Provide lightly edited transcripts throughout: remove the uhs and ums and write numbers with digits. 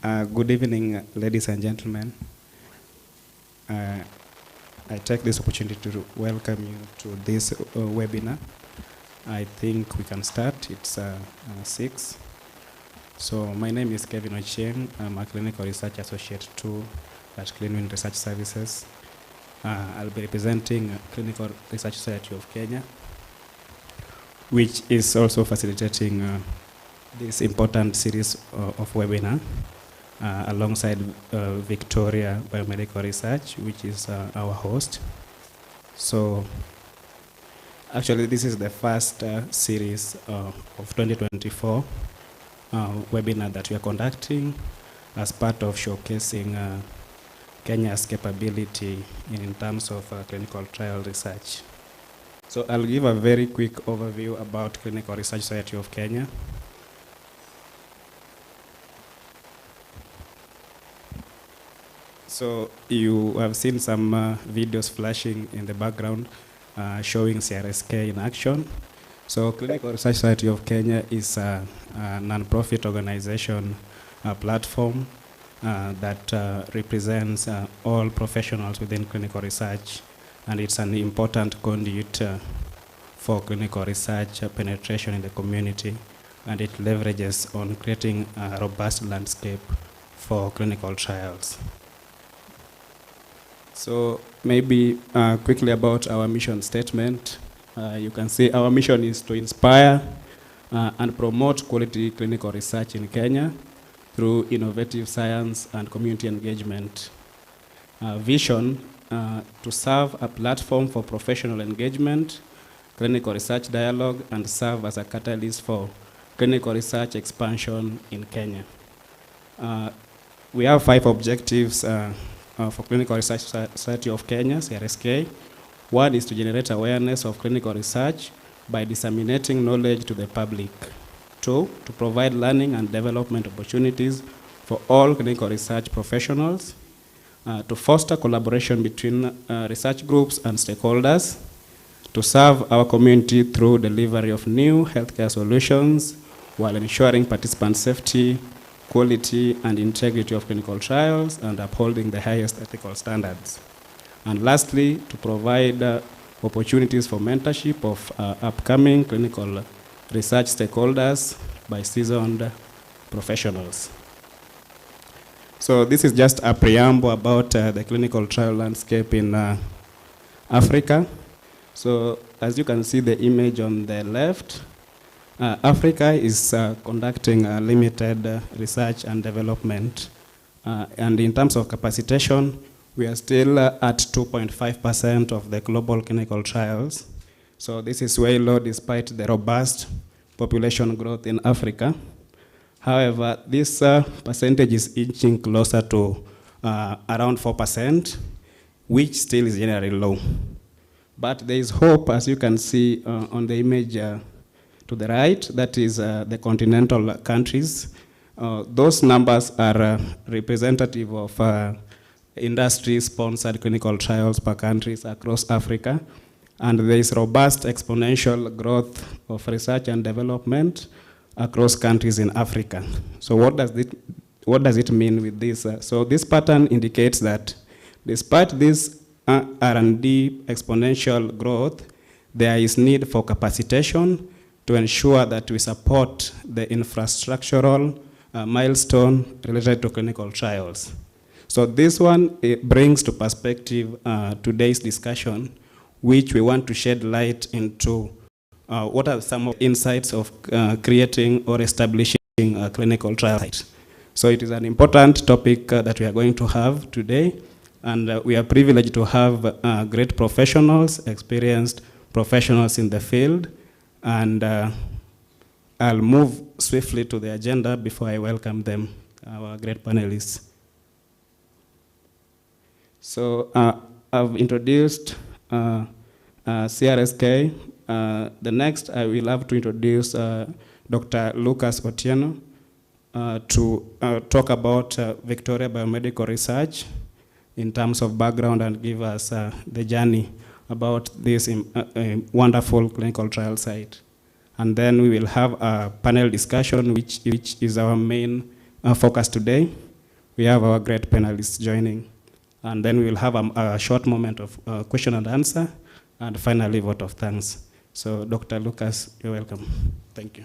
Good evening, ladies and gentlemen. I take this opportunity to welcome you to this webinar. I think we can start. It's 6. So my name is Kevin Ochieng. I'm a clinical research associate 2 at Cleanwin Research Services. I'll be representing Clinical Research Society of Kenya, which is also facilitating this important series of webinar alongside Victoria Biomedical Research, which is our host. So actually this is the first series of 2024 webinar that we are conducting as part of showcasing Kenya's capability in terms of clinical trial research. So I'll give a very quick overview about Clinical Research Society of Kenya. So you have seen some videos flashing in the background showing CRSK in action. So Clinical Research Society of Kenya is a non-profit organization platform that represents all professionals within clinical research, and it's an important conduit for clinical research penetration in the community, and it leverages on creating a robust landscape for clinical trials. So maybe quickly about our mission statement. You can see our mission is to inspire and promote quality clinical research in Kenya through innovative science and community engagement. Vision to serve a platform for professional engagement, clinical research dialogue, and serve as a catalyst for clinical research expansion in Kenya. We have 5 objectives for Clinical Research Society of Kenya, CRSK. One is to generate awareness of clinical research by disseminating knowledge to the public. 2, to provide learning and development opportunities for all clinical research professionals. To foster collaboration between research groups and stakeholders. To serve our community through delivery of new healthcare solutions while ensuring participant safety, quality, and integrity of clinical trials, and upholding the highest ethical standards. And lastly, to provide opportunities for mentorship of upcoming clinical research stakeholders by seasoned professionals. So this is just a preamble about the clinical trial landscape in Africa. So as you can see the image on the left, Africa is conducting limited research and development. And in terms of capacitation, we are still at 2.5% of the global clinical trials. So this is way low despite the robust population growth in Africa. However, this percentage is inching closer to around 4%, which still is generally low. But there is hope, as you can see on the image to the right, that is the continental countries. Those numbers are representative of industry-sponsored clinical trials per countries across Africa. And there is robust exponential growth of research and development across countries in Africa. So what does it mean with this? So this pattern indicates that despite this R&D exponential growth, there is need for capacitation to ensure that we support the infrastructural milestone related to clinical trials. So this one brings to perspective today's discussion, which we want to shed light into what are some of the insights of creating or establishing a clinical trial site. So it is an important topic that we are going to have today, and we are privileged to have great professionals, experienced professionals in the field, and I'll move swiftly to the agenda before I welcome them, our great panelists. So I've introduced CRSK. The next, I will have to introduce Dr. Lucas Otieno to talk about Victoria Biomedical Research in terms of background and give us the journey about this wonderful clinical trial site. And then we will have a panel discussion, which is our main focus today. we have our great panelists joining. And then we will have a short moment of question and answer, and finally, vote of thanks. So, Dr. Lucas, you're welcome. Thank you.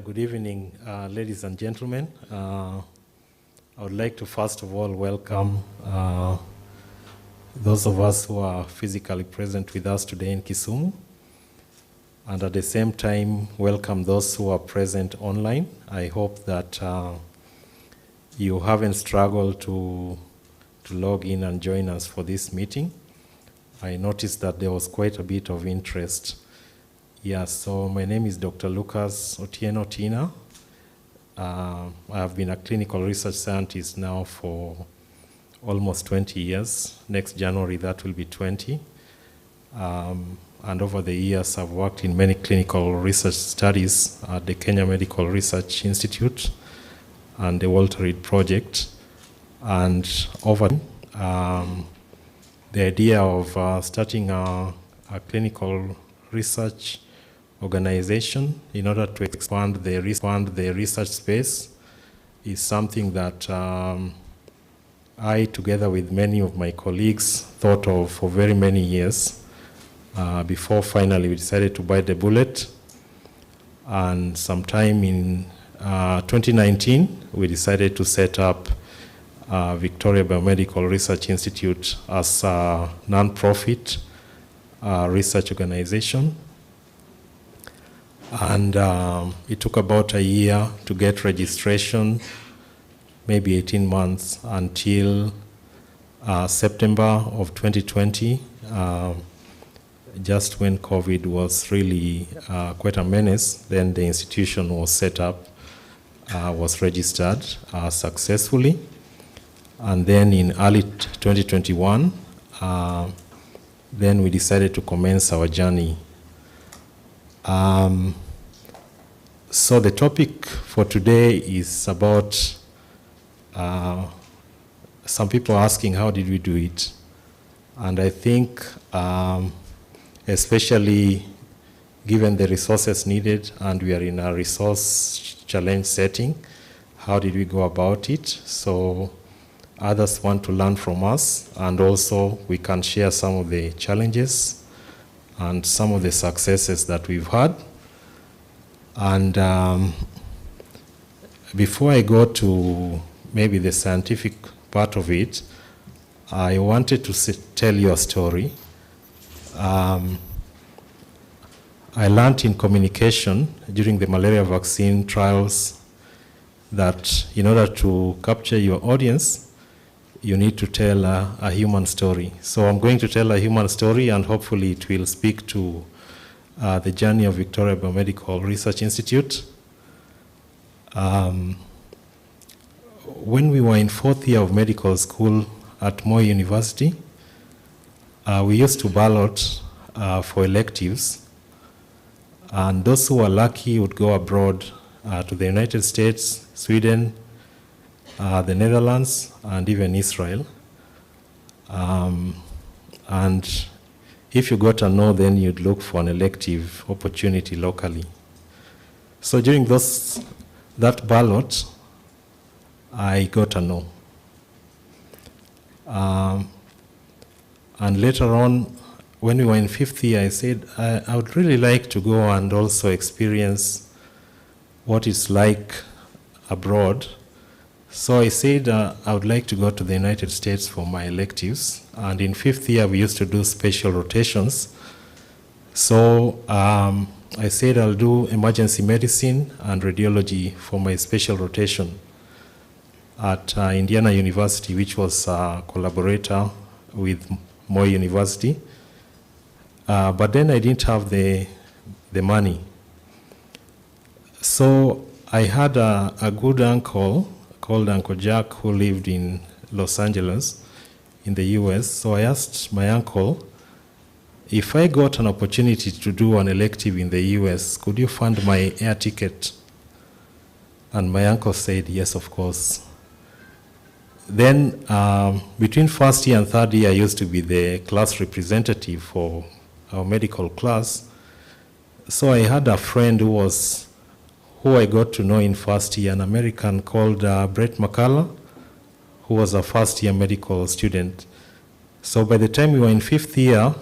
Good evening, ladies and gentlemen. I would like to first of all welcome those of us who are physically present with us today in Kisumu, and at the same time welcome those who are present online. I hope that you haven't struggled to log in and join us for this meeting. I noticed that there was quite a bit of interest. So my name is Dr. Lucas Otieno Tina. I have been a clinical research scientist now for almost 20 years. Next January, that will be 20. And over the years, I've worked in many clinical research studies at the Kenya Medical Research Institute and the Walter Reed Project. And over the idea of starting a clinical research organization in order to expand the research space is something that I, together with many of my colleagues, thought of for very many years before finally we decided to bite the bullet. And sometime in 2019, we decided to set up Victoria Biomedical Research Institute as a non-profit research organization. And it took about a year to get registration, maybe 18 months, until September of 2020, just when COVID was really quite a menace. Then the institution was set up, was registered successfully. And then in early 2021, then we decided to commence our journey. So the topic for today is about some people asking how did we do it. And I think especially given the resources needed, and we are in a resource challenge setting, how did we go about it? So others want to learn from us, and also we can share some of the challenges and some of the successes that we've had. And before I go to maybe the scientific part of it, I wanted to tell you a story. I learned in communication during the malaria vaccine trials that in order to capture your audience, you need to tell a human story. So I'm going to tell a human story, and hopefully it will speak to the journey of Victoria Biomedical Research Institute. When we were in 4th year of medical school at Moi University, we used to ballot for electives, and those who were lucky would go abroad to the United States, Sweden, the Netherlands, and even Israel. And if you got a no, then you'd look for an elective opportunity locally. So during that ballot, I got a no. And later on, when we were in 5th year, I said, I would really like to go and also experience what it's like abroad. So I said I would like to go to the United States for my electives. And in 5th year, we used to do special rotations. So I said I'll do emergency medicine and radiology for my special rotation at Indiana University, which was a collaborator with Moi University. But then I didn't have the money. So I had a good uncle called Uncle Jack, who lived in Los Angeles in the US. So I asked my uncle, if I got an opportunity to do an elective in the US, could you fund my air ticket? And my uncle said, yes, of course. Then between 1st year and 3rd year, I used to be the class representative for our medical class. So I had a friend who I got to know in first year, an American called Brett McCullough, who was a first year medical student. So by the time we were in fifth year,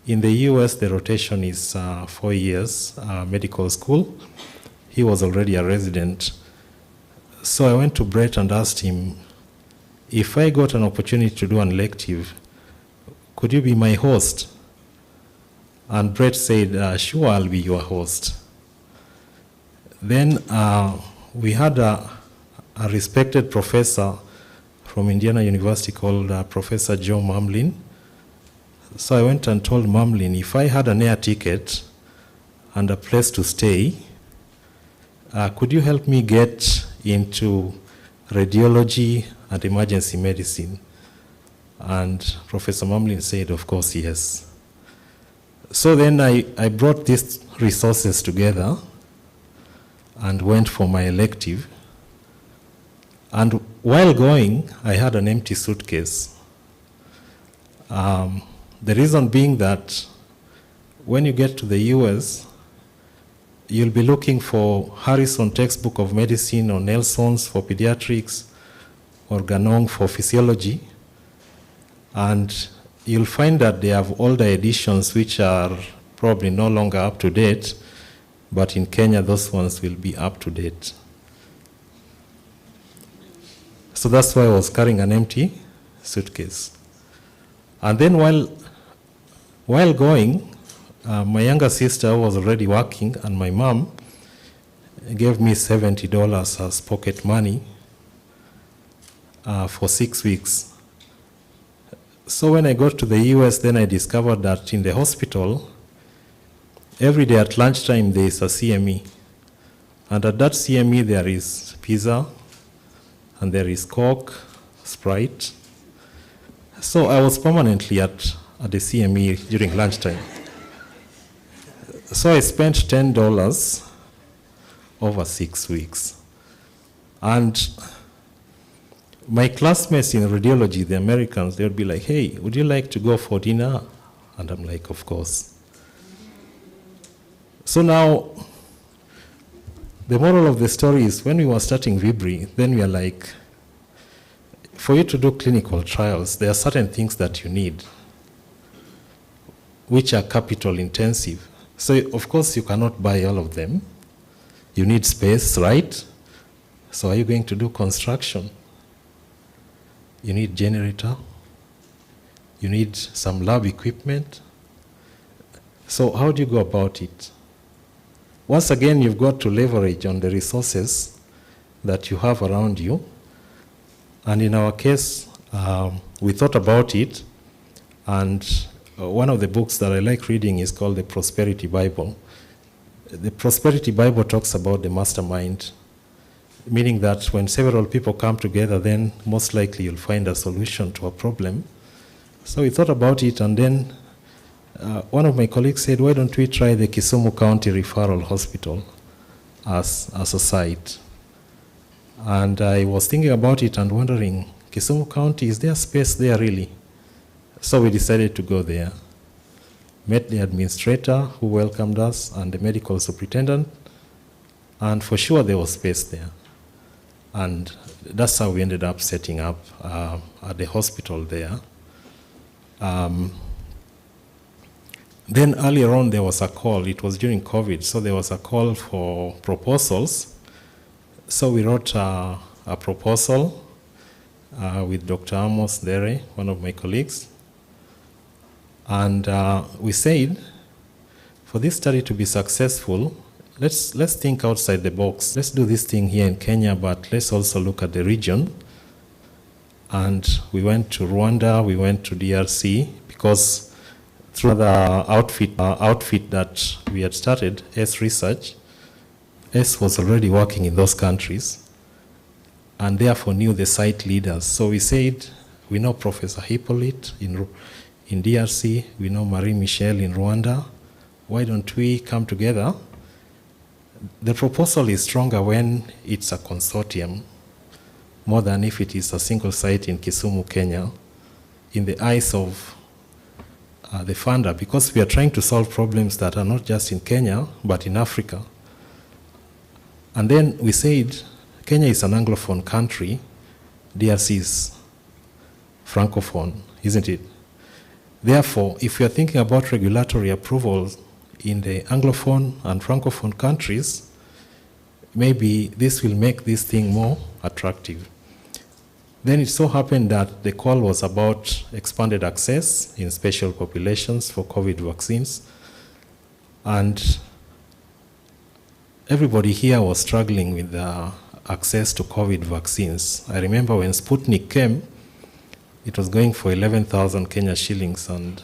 in the US, the rotation is 4 years, medical school. He was already a resident. So I went to Brett and asked him, if I got an opportunity to do an elective, could you be my host? And Brett said, sure, I'll be your host. Then we had a respected professor from Indiana University called Professor Joe Mamlin. So I went and told Mamlin, if I had an air ticket and a place to stay, could you help me get into radiology and emergency medicine? And Professor Mamlin said, of course, yes. So then I brought these resources together and went for my elective. And while going, I had an empty suitcase. The reason being that when you get to the US, you'll be looking for Harrison textbook of medicine or Nelson's for pediatrics or Ganong for physiology. And you'll find that they have older editions which are probably no longer up to date, but in Kenya, those ones will be up to date. So that's why I was carrying an empty suitcase. And then while going, my younger sister was already working, and my mom gave me $70 as pocket money for 6 weeks. So when I got to the US, then I discovered that in the hospital, every day at lunchtime there is a CME. And at that CME there is pizza, and there is Coke, Sprite. So I was permanently at the CME during lunchtime. So I spent $10 over 6 weeks. And my classmates in radiology, the Americans, they would be like, hey, would you like to go for dinner? And I'm like, of course. So now, the moral of the story is when we were starting Vibri, then we are like, for you to do clinical trials, there are certain things that you need, which are capital intensive. So of course you cannot buy all of them. You need space, right? So are you going to do construction? You need generator. You need some lab equipment. So how do you go about it? Once again, you've got to leverage on the resources that you have around you. And in our case, we thought about it, and one of the books that I like reading is called the Prosperity Bible. The Prosperity Bible talks about the mastermind, meaning that when several people come together, then most likely you'll find a solution to a problem. So we thought about it, and then one of my colleagues said, why don't we try the Kisumu County Referral Hospital as a site? And I was thinking about it and wondering, Kisumu County, is there space there really? So we decided to go there. Met the administrator who welcomed us and the medical superintendent, and for sure there was space there. And that's how we ended up setting up at the hospital there. Then earlier on there was a call, it was during COVID, so there was a call for proposals. So we wrote a proposal with Dr. Amos Dere, one of my colleagues. And we said, for this study to be successful, let's think outside the box. Let's do this thing here in Kenya, but let's also look at the region. And we went to Rwanda, we went to DRC, because through the outfit that we had started, S Research, S was already working in those countries and therefore knew the site leaders. So we said, we know Professor Hippolyte in DRC, we know Marie Michel in Rwanda. Why don't we come together? The proposal is stronger when it's a consortium, more than if it is a single site in Kisumu, Kenya. In the eyes of the funder, because we are trying to solve problems that are not just in Kenya, but in Africa. And then we said, Kenya is an Anglophone country, DRC is Francophone, isn't it? Therefore, if we are thinking about regulatory approvals in the Anglophone and Francophone countries, maybe this will make this thing more attractive. Then it so happened that the call was about expanded access in special populations for COVID vaccines. And everybody here was struggling with access to COVID vaccines. I remember when Sputnik came, it was going for 11,000 Kenya shillings, and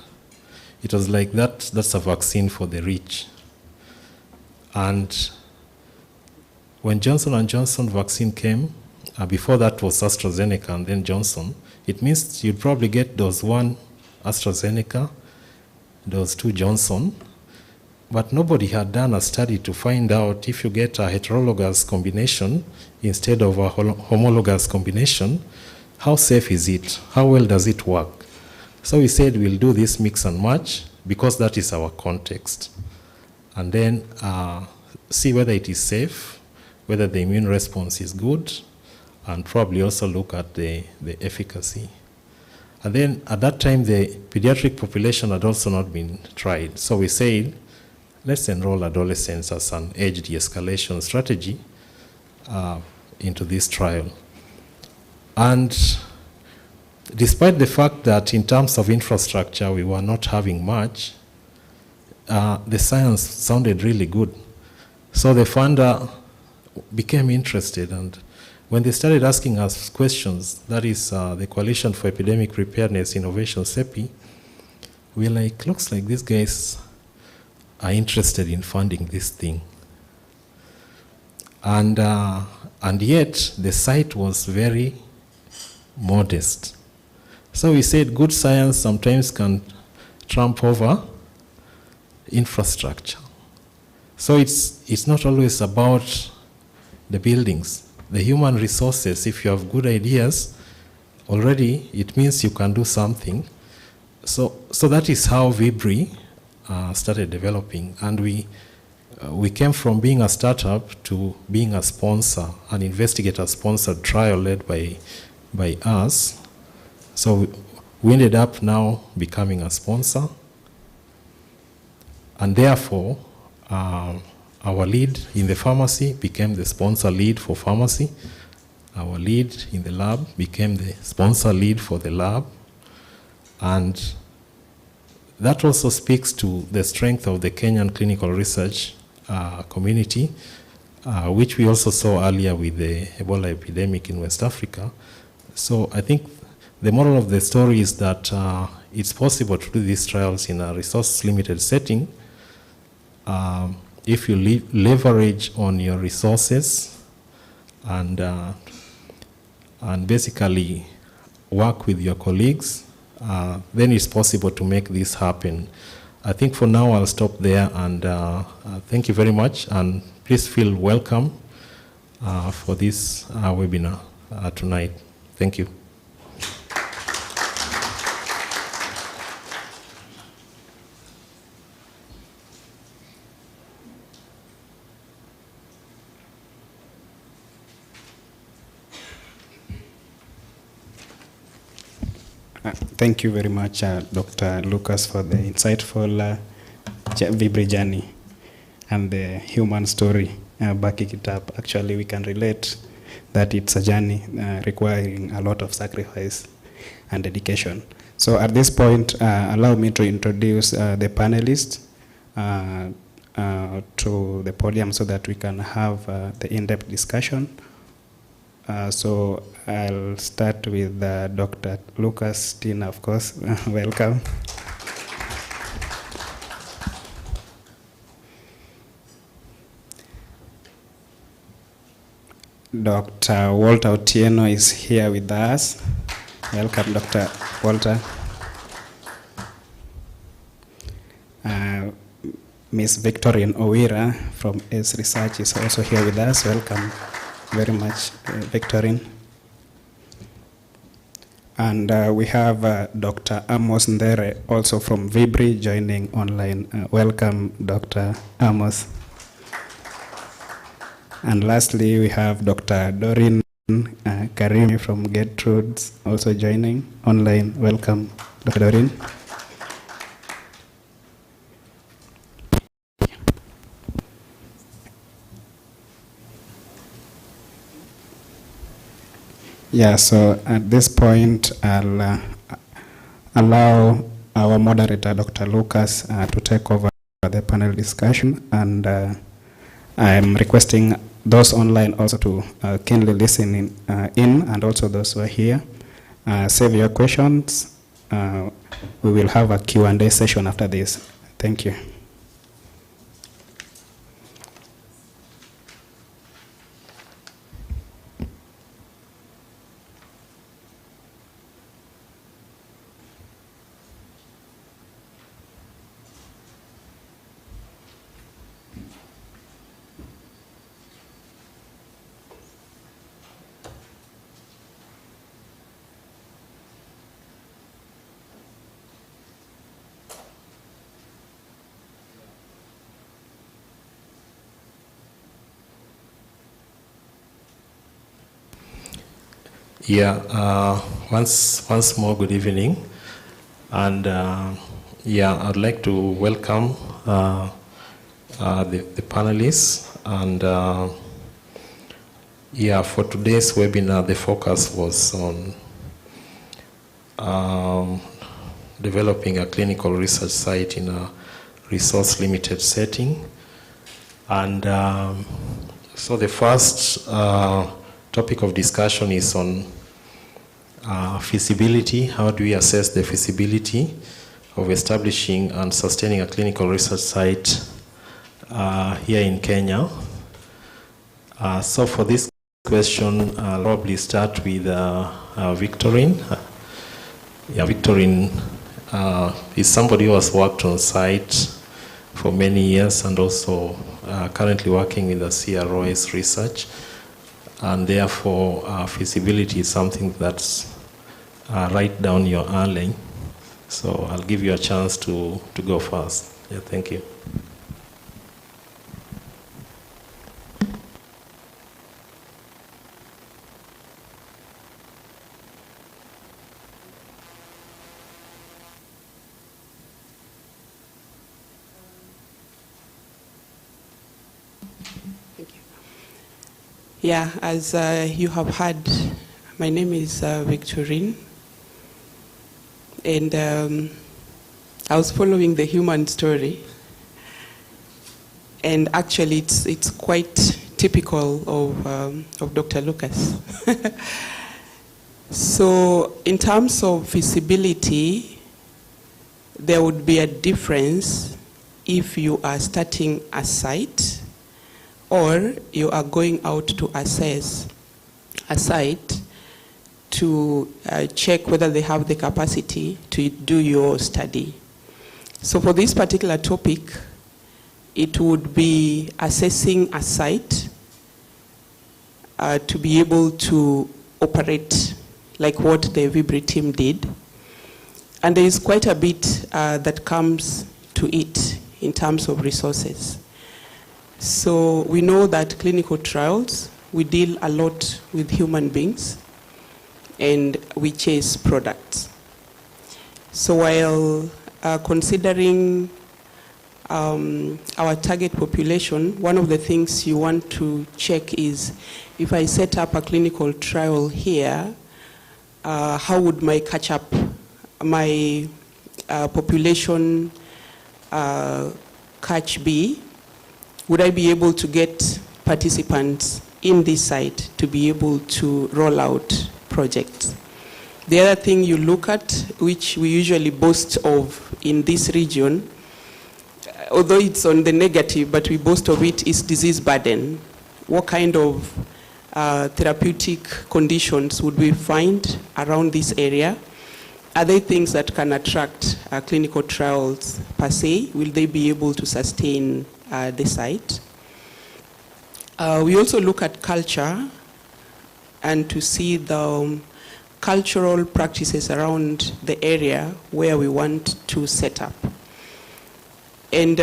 it was like that's a vaccine for the rich. And when Johnson & Johnson vaccine came, before that was AstraZeneca and then Johnson, it means you'd probably get dose 1 AstraZeneca, dose 2 Johnson, but nobody had done a study to find out if you get a heterologous combination instead of a homologous combination, how safe is it? How well does it work? So we said we'll do this mix and match because that is our context. And then see whether it is safe, whether the immune response is good, and probably also look at the efficacy. And then at that time, the pediatric population had also not been tried. So we said, let's enroll adolescents as an age de-escalation strategy into this trial. And despite the fact that in terms of infrastructure, we were not having much, the science sounded really good. So the funder became interested, and when they started asking us questions, that is the Coalition for Epidemic Preparedness Innovation, CEPI, we're like, looks like these guys are interested in funding this thing. And yet, the site was very modest. So we said good science sometimes can trump over infrastructure. So it's not always about the buildings. The human resources, if you have good ideas, already it means you can do something. So that is how Vibri started developing. And we came from being a startup to being a sponsor, an investigator-sponsored trial led by us. So we ended up now becoming a sponsor. And therefore, our lead in the pharmacy became the sponsor lead for pharmacy. Our lead in the lab became the sponsor lead for the lab. And that also speaks to the strength of the Kenyan clinical research community, which we also saw earlier with the Ebola epidemic in West Africa. So I think the moral of the story is that it's possible to do these trials in a resource-limited setting if you leverage on your resources and basically work with your colleagues, then it's possible to make this happen. I think for now I'll stop there, and thank you very much, and please feel welcome for this webinar tonight. Thank you. Thank you very much, Dr. Lucas, for the insightful Vibri journey and the human story backing it up. Actually, we can relate that it's a journey requiring a lot of sacrifice and dedication. So at this point, allow me to introduce the panelists to the podium so that we can have the in-depth discussion. So I'll start with Dr. Lucas Tina, of course. Welcome. Dr. Walter Otieno is here with us. Welcome, Dr. Walter. Ms. Victorine Owira from ACE Research is also here with us. Welcome very much, Victorine. And we have Dr. Amos Ndere, also from Vibri, joining online. Welcome, Dr. Amos. And lastly, we have Dr. Doreen Karimi from Gertrude's, also joining online. Welcome, Dr. Doreen. Yeah, so at this point, I'll allow our moderator, Dr. Lucas, to take over the panel discussion, and I'm requesting those online also to keenly listen in, and also those who are here. Save your questions. We will have a Q&A session after this. Thank you. Yeah, once more, good evening. And yeah, I'd like to welcome the panelists. And yeah, for today's webinar, the focus was on developing a clinical research site in a resource-limited setting. And so the first topic of discussion is on feasibility. How do we assess the feasibility of establishing and sustaining a clinical research site here in Kenya? So for this question, I'll probably start with Victorine. Yeah, Victorine is somebody who has worked on site for many years and also currently working with the CRO's research. And therefore, feasibility is something that's right down your alley. So I'll give you a chance to go first. Yeah, thank you. Yeah, as you have heard, my name is Victorine, and I was following the human story, and actually it's quite typical of Dr. Lucas. So in terms of feasibility, there would be a difference if you are starting a site or you are going out to assess a site to check whether they have the capacity to do your study. So for this particular topic, it would be assessing a site to be able to operate like what the Vibri team did. And there is quite a bit that comes to it in terms of resources. So we know that clinical trials, we deal a lot with human beings and we chase products. So while considering our target population, one of the things you want to check is if I set up a clinical trial here, how would my catch-up, my population catch be? Would I be able to get participants in this site to be able to roll out projects? The other thing you look at, which we usually boast of in this region, although it's on the negative, but we boast of it, is disease burden. What kind of therapeutic conditions would we find around this area? Are there things that can attract clinical trials per se? Will they be able to sustain the site? We also look at culture and to see the cultural practices around the area where we want to set up. And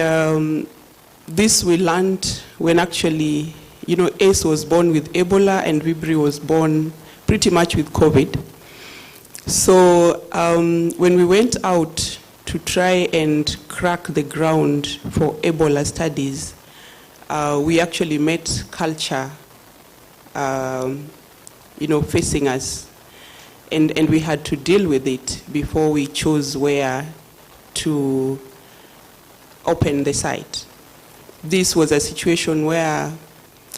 this we learned when actually, ACE was born with Ebola and Vibri was born pretty much with COVID. So when we went out to try and crack the ground for Ebola studies, we actually met culture, facing us. And we had to deal with it before we chose where to open the site. This was a situation where,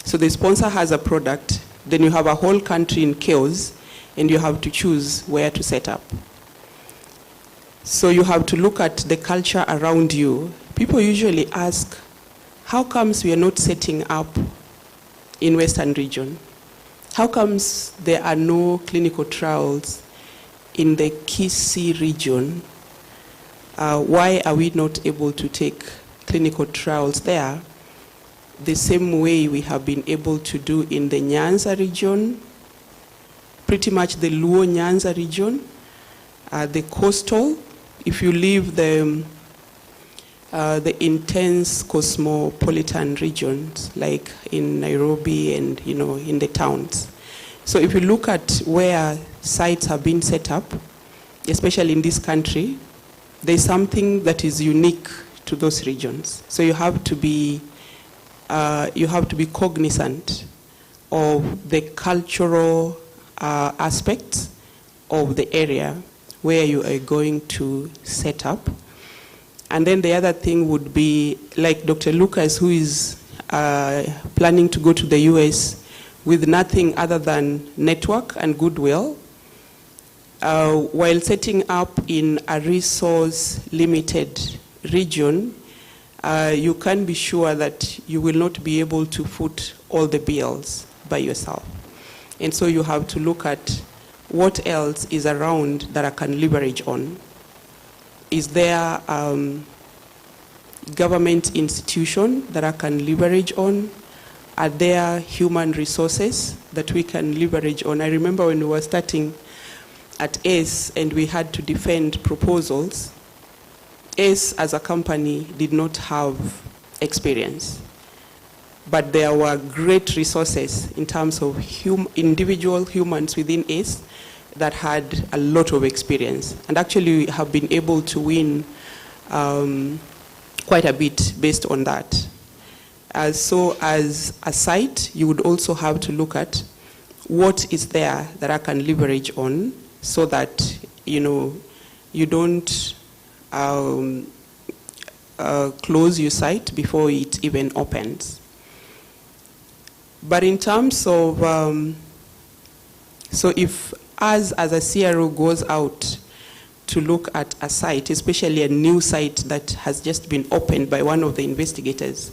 so the sponsor has a product, then you have a whole country in chaos, and you have to choose where to set up. So you have to look at the culture around you. People usually ask, how comes we are not setting up in Western region? How comes there are no clinical trials in the Kisii region? Why are we not able to take clinical trials there the same way we have been able to do in the Nyanza region, pretty much the Luo Nyanza region, the coastal, if you leave the intense cosmopolitan regions like in Nairobi and in the towns. So if you look at where sites have been set up, especially in this country, there's something that is unique to those regions. So you have to be cognizant of the cultural aspects of the area where you are going to set up. And then the other thing would be, like Dr. Lucas, who is planning to go to the US with nothing other than network and goodwill, while setting up in a resource-limited region, you can be sure that you will not be able to foot all the bills by yourself. And so you have to look at what else is around that I can leverage on. Is there government institution that I can leverage on? Are there human resources that we can leverage on? I remember when we were starting at ACE and we had to defend proposals, ACE as a company did not have experience. But there were great resources in terms of individual humans within ACE that had a lot of experience and actually have been able to win quite a bit based on that. So as a site, you would also have to look at what is there that I can leverage on so that you don't close your site before it even opens. But in terms of, so if us as a CRO goes out to look at a site, especially a new site that has just been opened by one of the investigators,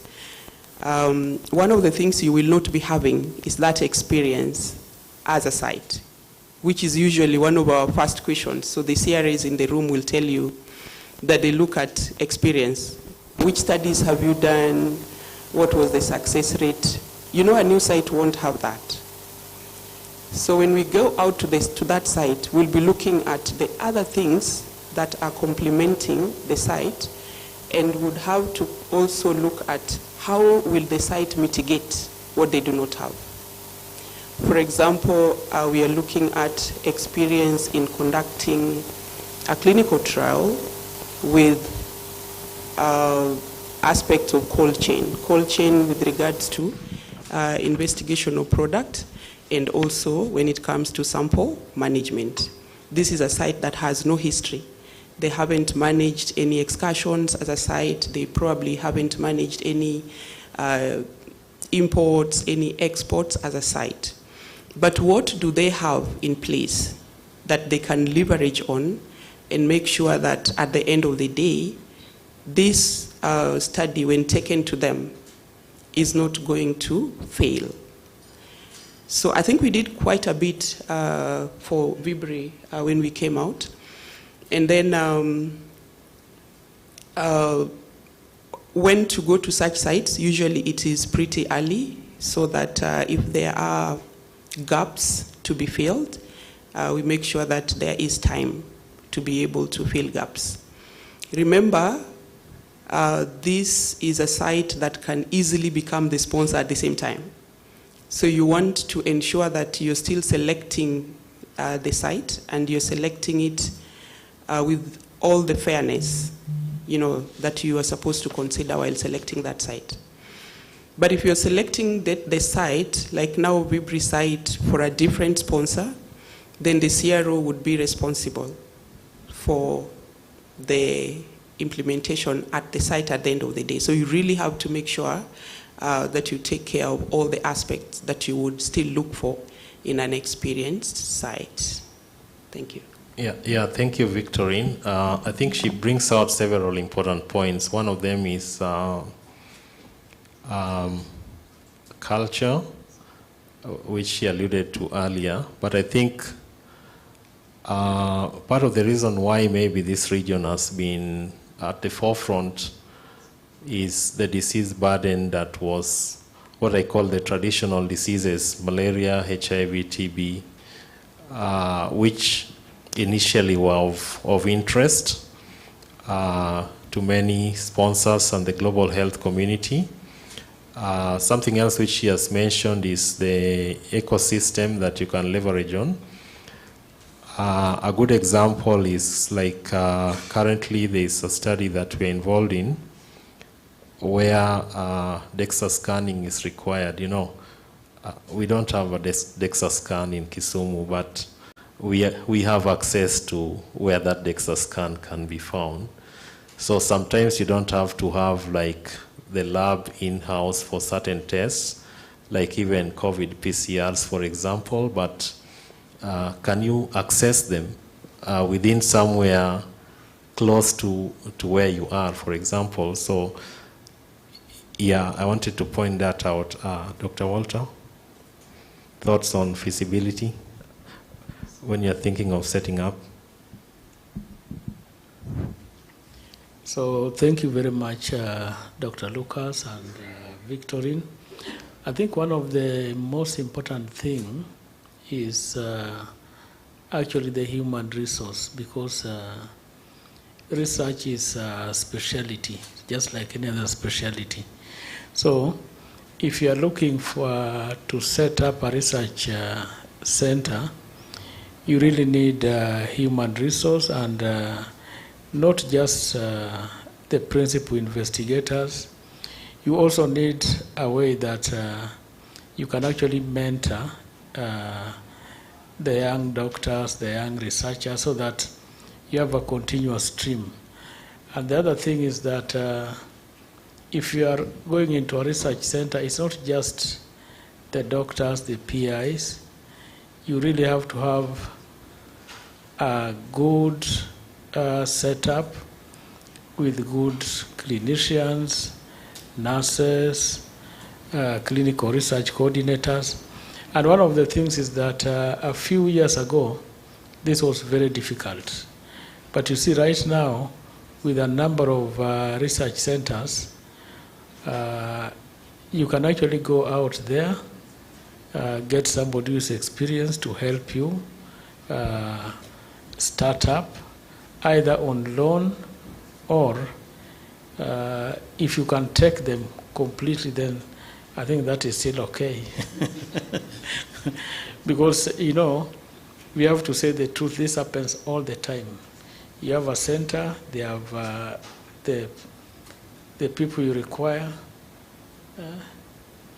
one of the things you will not be having is that experience as a site, which is usually one of our first questions. So the CRAs in the room will tell you that they look at experience. Which studies have you done? What was the success rate? A new site won't have that. So when we go out to that site, we'll be looking at the other things that are complementing the site and would have to also look at how will the site mitigate what they do not have. For example, we are looking at experience in conducting a clinical trial with aspects of cold chain with regards to investigation of product, and also when it comes to sample management. This is a site that has no history. They haven't managed any excursions as a site. They probably haven't managed any imports, any exports as a site. But what do they have in place that they can leverage on and make sure that at the end of the day, this study, when taken to them, is not going to fail? So I think we did quite a bit for Vibri when we came out. And then when to go to such sites, usually it is pretty early so that if there are gaps to be filled, we make sure that there is time to be able to fill gaps. Remember, this is a site that can easily become the sponsor at the same time. So you want to ensure that you're still selecting the site, and you're selecting it with all the fairness, that you are supposed to consider while selecting that site. But if you're selecting the site, like now Vibri site, for a different sponsor, then the CRO would be responsible for the implementation at the site at the end of the day. So you really have to make sure that you take care of all the aspects that you would still look for in an experienced site. Thank you. Yeah, thank you, Victorine. I think she brings out several important points. One of them is culture, which she alluded to earlier. But I think part of the reason why maybe this region has been at the forefront is the disease burden that was what I call the traditional diseases, malaria, HIV, TB, which initially were of interest to many sponsors and the global health community. Something else which she has mentioned is the ecosystem that you can leverage on. A good example is like currently there is a study that we're involved in where DEXA scanning is required. We don't have a DEXA scan in Kisumu, but we have access to where that DEXA scan can be found. So sometimes you don't have to have like the lab in-house for certain tests, like even COVID PCRs, for example, but can you access them within somewhere close to where you are, for example? So yeah, I wanted to point that out. Dr. Walter, thoughts on feasibility when you're thinking of setting up? So thank you very much, Dr. Lucas and Victorine. I think one of the most important thing is actually the human resource, because research is a specialty, just like any other specialty. So if you are looking to set up a research center, you really need human resource, and not just the principal investigators. You also need a way that you can actually mentor the young doctors, the young researchers, so that you have a continuous stream. And the other thing is that if you are going into a research center, it's not just the doctors, the PIs. You really have to have a good setup with good clinicians, nurses, clinical research coordinators. And one of the things is that a few years ago, this was very difficult. But you see right now, with a number of research centers, you can actually go out there, get somebody who's experienced to help you start up, either on loan, or if you can take them completely, then I think that is still okay. Because, we have to say the truth. This happens all the time. You have a center, they have the people you require.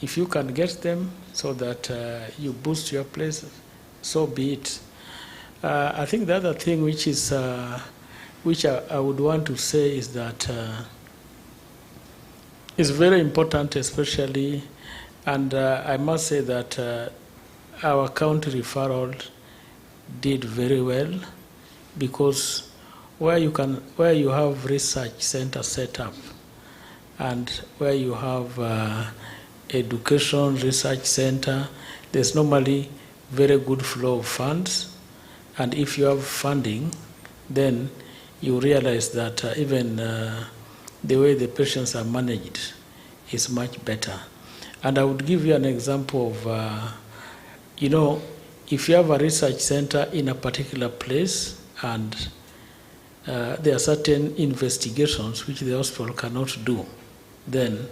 If you can get them so that you boost your place, so be it. I think the other thing which is which I would want to say is that it's very important, especially, and I must say that our county referral did very well, because where you have research center set up and where you have education research center, there's normally very good flow of funds, and if you have funding, then you realize that even the way the patients are managed is much better. And I would give you an example of, if you have a research center in a particular place and there are certain investigations which the hospital cannot do, then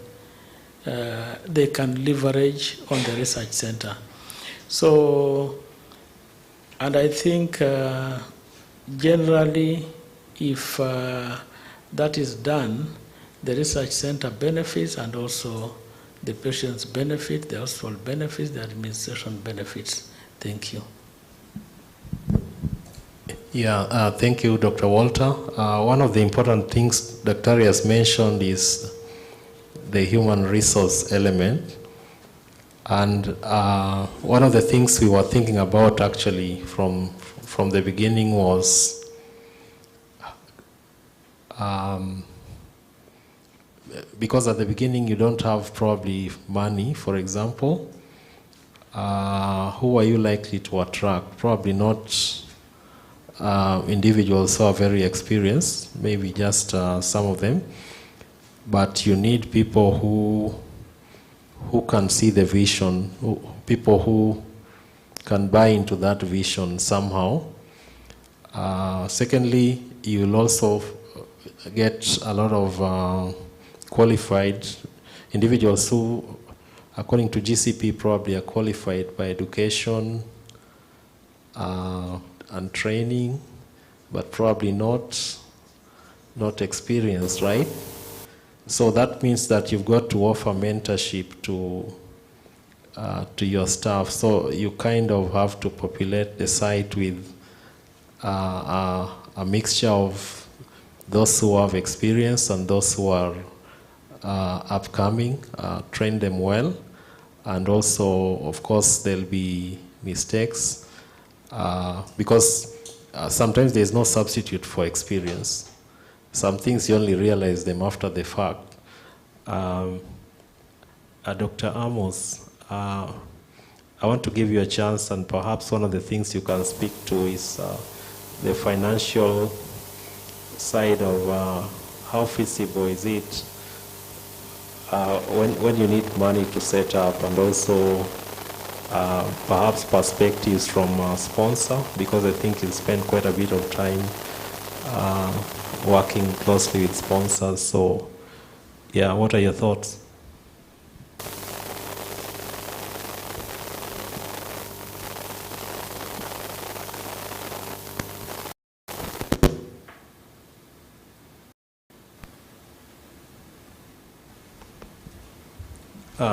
they can leverage on the research center. So, and I think generally if that is done, the research center benefits and also the patients benefit, the hospital benefits, the administration benefits. Thank you. Yeah, thank you, Dr. Walter. One of the important things Dr. has mentioned is the human resource element. And one of the things we were thinking about actually from the beginning was because at the beginning you don't have probably money, for example, who are you likely to attract? Probably not individuals who are very experienced, maybe just some of them, but you need people who can see the vision, people who can buy into that vision somehow. Secondly, you will also get a lot of qualified individuals who, according to GCP, probably are qualified by education and training, but probably not experienced, right? So that means that you've got to offer mentorship to your staff. So you kind of have to populate the site with a mixture of those who have experience and those who are upcoming, train them well. And also, of course, there'll be mistakes because sometimes there's no substitute for experience. Some things you only realize them after the fact. Dr. Amos, I want to give you a chance, and perhaps one of the things you can speak to is the financial side of how feasible is it when you need money to set up, and also perhaps perspectives from a sponsor, because I think you spend quite a bit of time working closely with sponsors. So, yeah, what are your thoughts?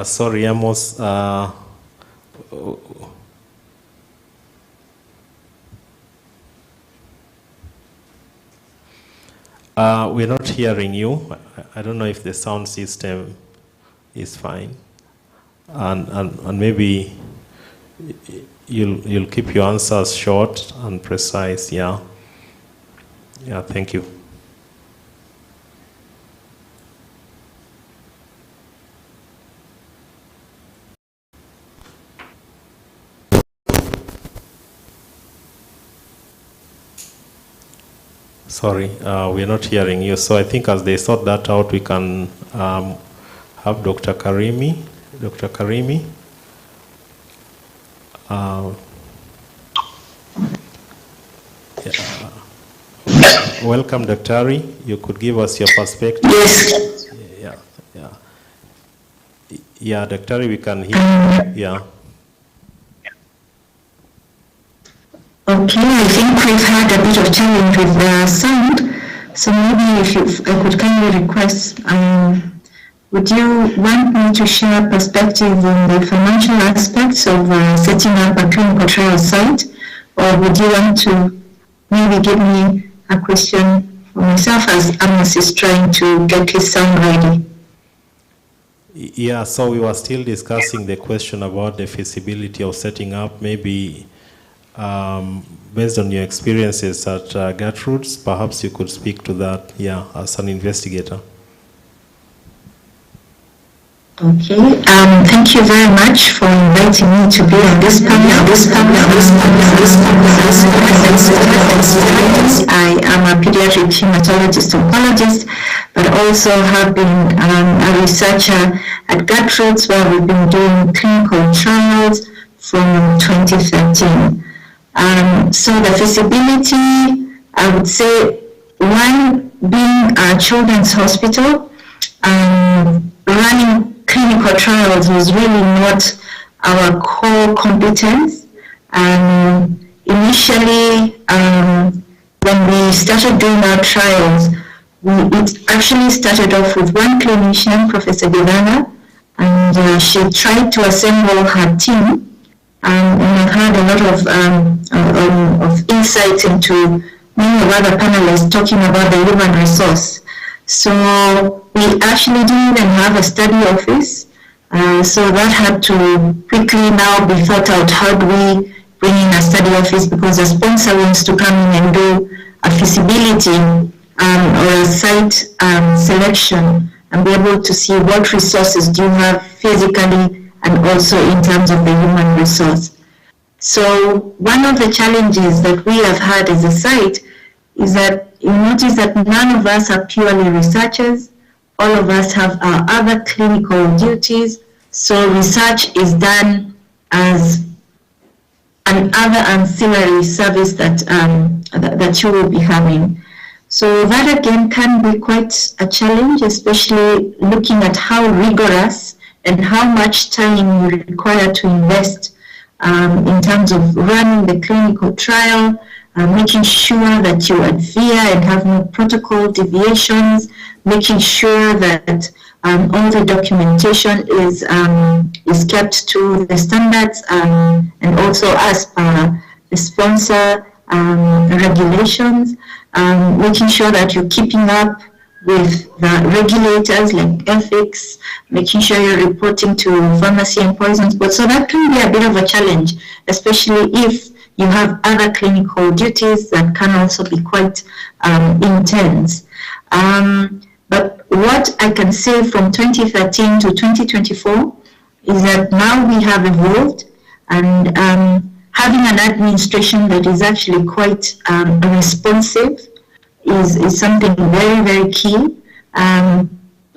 Sorry, Amos. We're not hearing you. I don't know if the sound system is fine, and maybe you'll keep your answers short and precise. Yeah. Thank you. Sorry, we're not hearing you. So I think as they sort that out, we can have Dr. Karimi. Dr. Karimi. Welcome, Dr. You could give us your perspective. Yes. Yeah, Dr. we can hear you. Yeah. Okay, I think we've had a bit of challenge with the sound, so maybe if I could kindly request, would you want me to share perspective on the financial aspects of setting up a clinical trial site, or would you want to maybe give me a question for myself as Amos is trying to get his sound ready? Yeah, so we were still discussing the question about the feasibility of setting up, maybe based on your experiences at Gertrude's, perhaps you could speak to that, yeah, as an investigator. Okay, thank you very much for inviting me to be on this panel. I am a pediatric hematologist oncologist, but also have been a researcher at Gertrude's, where we've been doing clinical trials from 2013. So the feasibility, I would say, one being a children's hospital, running clinical trials was really not our core competence. Initially, when we started doing our trials, it actually started off with one clinician, Professor Devana, and she tried to assemble her team. And I've had a lot of insight into many of other panelists talking about the human resource. So we actually didn't even have a study office. So that had to quickly now be thought out. How do we bring in a study office, because the sponsor wants to come in and do a feasibility or a site selection and be able to see what resources do you have physically and also in terms of the human resource. So one of the challenges that we have had as a site is that you notice that none of us are purely researchers. All of us have our other clinical duties. So research is done as another ancillary service that you will be having. So that again can be quite a challenge, especially looking at how rigorous and how much time you require to invest in terms of running the clinical trial, making sure that you adhere and have no protocol deviations, making sure that all the documentation is kept to the standards and also as per the sponsor regulations, making sure that you're keeping up with the regulators like ethics, making sure you're reporting to pharmacy and poisons board. So that can be a bit of a challenge, especially if you have other clinical duties that can also be quite intense. But what I can say from 2013 to 2024 is that now we have evolved, and having an administration that is actually quite responsive is something very, very key,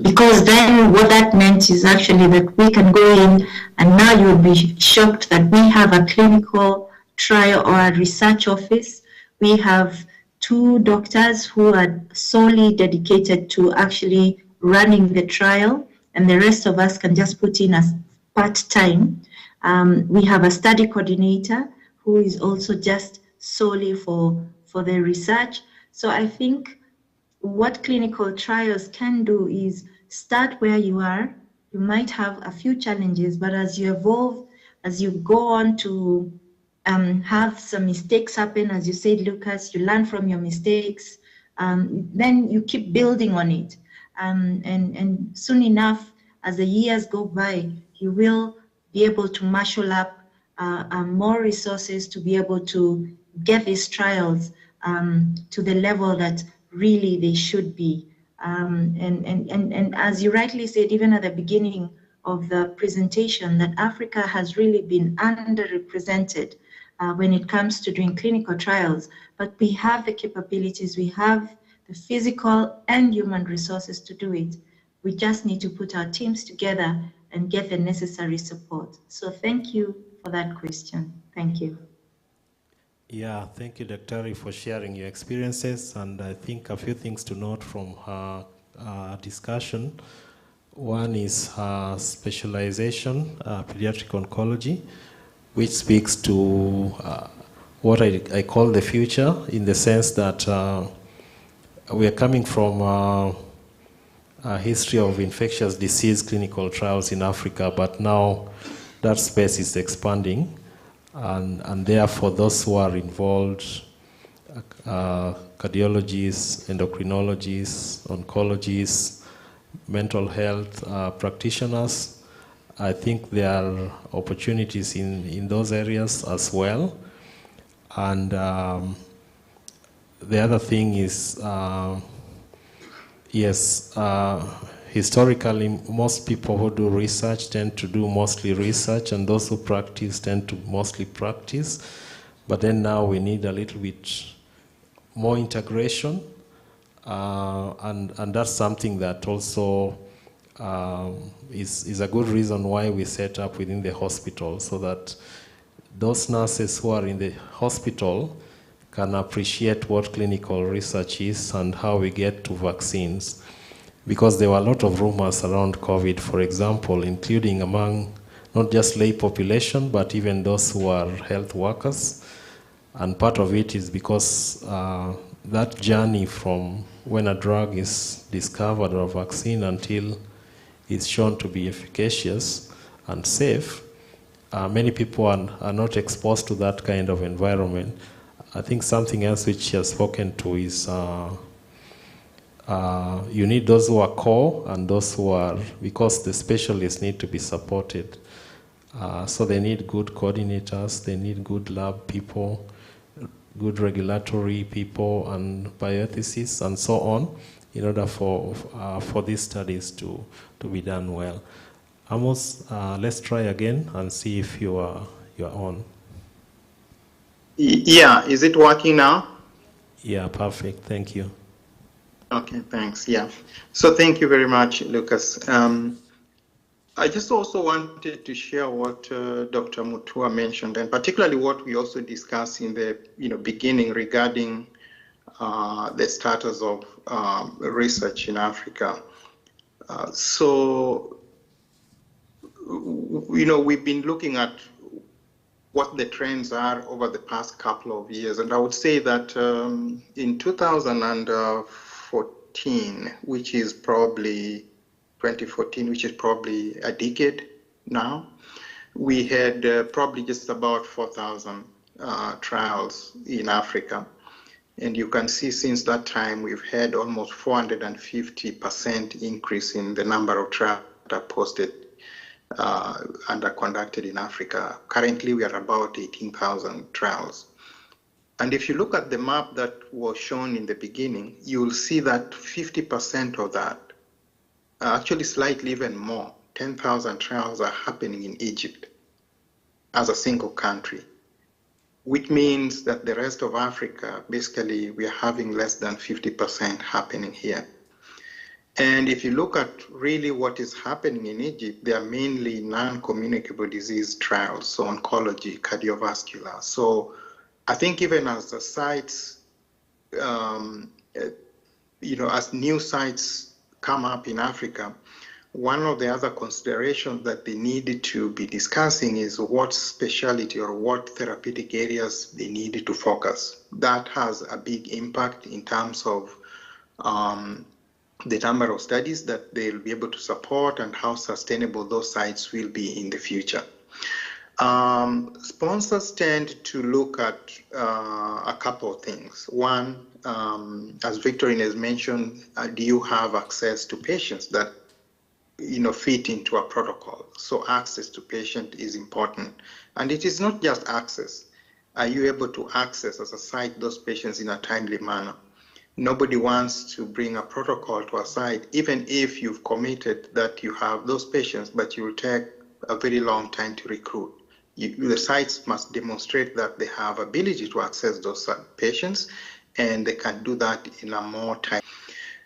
because then what that meant is actually that we can go in, and now you'll be shocked that we have a clinical trial or a research office. We have 2 doctors who are solely dedicated to actually running the trial, and the rest of us can just put in as part-time. We have a study coordinator who is also just solely for the research. So I think what clinical trials can do is start where you are. You might have a few challenges, but as you evolve, as you go on to have some mistakes happen, as you said, Lucas, you learn from your mistakes, then you keep building on it. And soon enough, as the years go by, you will be able to marshal up more resources to be able to get these trials to the level that really they should be. And as you rightly said, even at the beginning of the presentation, that Africa has really been underrepresented when it comes to doing clinical trials, but we have the capabilities, we have the physical and human resources to do it. We just need to put our teams together and get the necessary support. So thank you for that question. Thank you. Yeah, thank you, Dr. for sharing your experiences, and I think a few things to note from her discussion. One is her specialization, pediatric oncology, which speaks to what I call the future, in the sense that we are coming from a history of infectious disease clinical trials in Africa, but now that space is expanding. And therefore, those who are involved, cardiologists, endocrinologists, oncologists, mental health practitioners, I think there are opportunities in those areas as well. And the other thing is, historically, most people who do research tend to do mostly research, and those who practice tend to mostly practice. But then now we need a little bit more integration, and that's something that also is a good reason why we set up within the hospital, so that those nurses who are in the hospital can appreciate what clinical research is and how we get to vaccines. Because there were a lot of rumors around COVID, for example, including among not just lay population, but even those who are health workers. And part of it is because that journey from when a drug is discovered or a vaccine until it's shown to be efficacious and safe, many people are not exposed to that kind of environment. I think something else which she has spoken to is you need those who are core and those who are, because the specialists need to be supported. So they need good coordinators, they need good lab people, good regulatory people and bioethicists and so on in order for these studies to be done well. Amos, let's try again and see if you are on. Yeah, is it working now? Yeah, perfect. Thank you. Okay, thanks. Yeah. So thank you very much, Lucas. I just also wanted to share what Dr. Mutua mentioned, and particularly what we also discussed in the beginning regarding the status of research in Africa. So we've been looking at what the trends are over the past couple of years. And I would say that in 2014, which is probably 2014, which is probably a decade now, we had probably just about 4,000 trials in Africa. And you can see since that time, we've had almost 450% increase in the number of trials that are posted and are conducted in Africa. Currently, we are about 18,000 trials. And if you look at the map that was shown in the beginning, you'll see that 50% of that, actually slightly even more, 10,000 trials are happening in Egypt as a single country, which means that the rest of Africa, basically, we are having less than 50% happening here. And if you look at really what is happening in Egypt, they are mainly non-communicable disease trials, so oncology, cardiovascular. So I think even as the sites, as new sites come up in Africa, one of the other considerations that they need to be discussing is what specialty or what therapeutic areas they need to focus. That has a big impact in terms of the number of studies that they'll be able to support and how sustainable those sites will be in the future. Sponsors tend to look at a couple of things. One, as Victorine has mentioned, do you have access to patients that fit into a protocol? So access to patient is important. And it is not just access. Are you able to access as a site those patients in a timely manner? Nobody wants to bring a protocol to a site, even if you've committed that you have those patients, but you will take a very long time to recruit. The sites must demonstrate that they have ability to access those patients, and they can do that in a more time.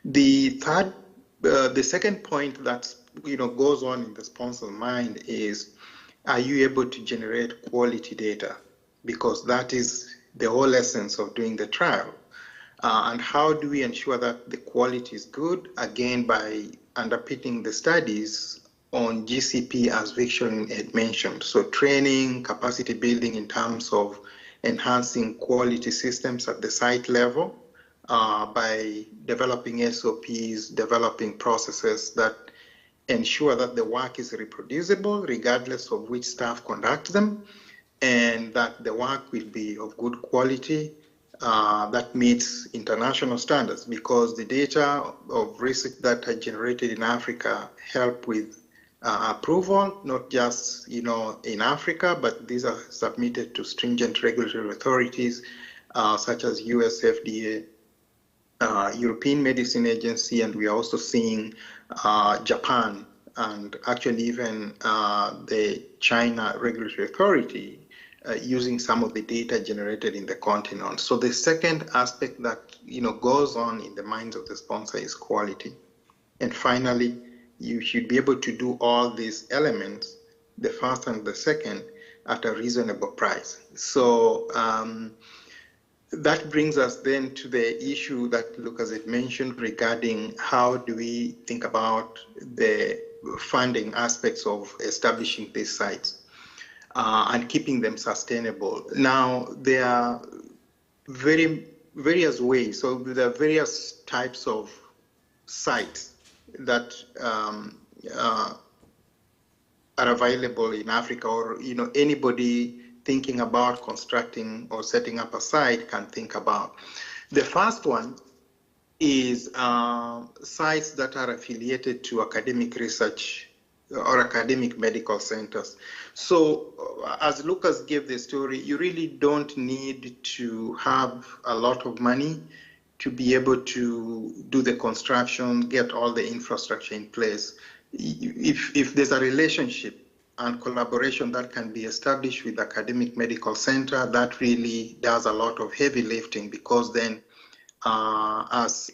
The second point that goes on in the sponsor's mind is, are you able to generate quality data? Because that is the whole essence of doing the trial. And how do we ensure that the quality is good? Again, by underpinning the studies on GCP, as Victorine had mentioned. So training, capacity building in terms of enhancing quality systems at the site level by developing SOPs, developing processes that ensure that the work is reproducible regardless of which staff conduct them, and that the work will be of good quality that meets international standards, because the data of research that are generated in Africa help with approval, not just in Africa, but these are submitted to stringent regulatory authorities such as US FDA, European Medicine Agency, and we are also seeing Japan and actually even the China Regulatory Authority using some of the data generated in the continent. So the second aspect that goes on in the minds of the sponsor is quality. And finally, you should be able to do all these elements, the first and the second, at a reasonable price. So that brings us then to the issue that Lucas had mentioned regarding how do we think about the funding aspects of establishing these sites and keeping them sustainable. Now, there are various ways. So there are various types of sites that are available in Africa, or anybody thinking about constructing or setting up a site can think about. The first one is sites that are affiliated to academic research or academic medical centers. So as Lucas gave the story, you really don't need to have a lot of money to be able to do the construction, get all the infrastructure in place. If there's a relationship and collaboration that can be established with academic medical center, that really does a lot of heavy lifting, because then as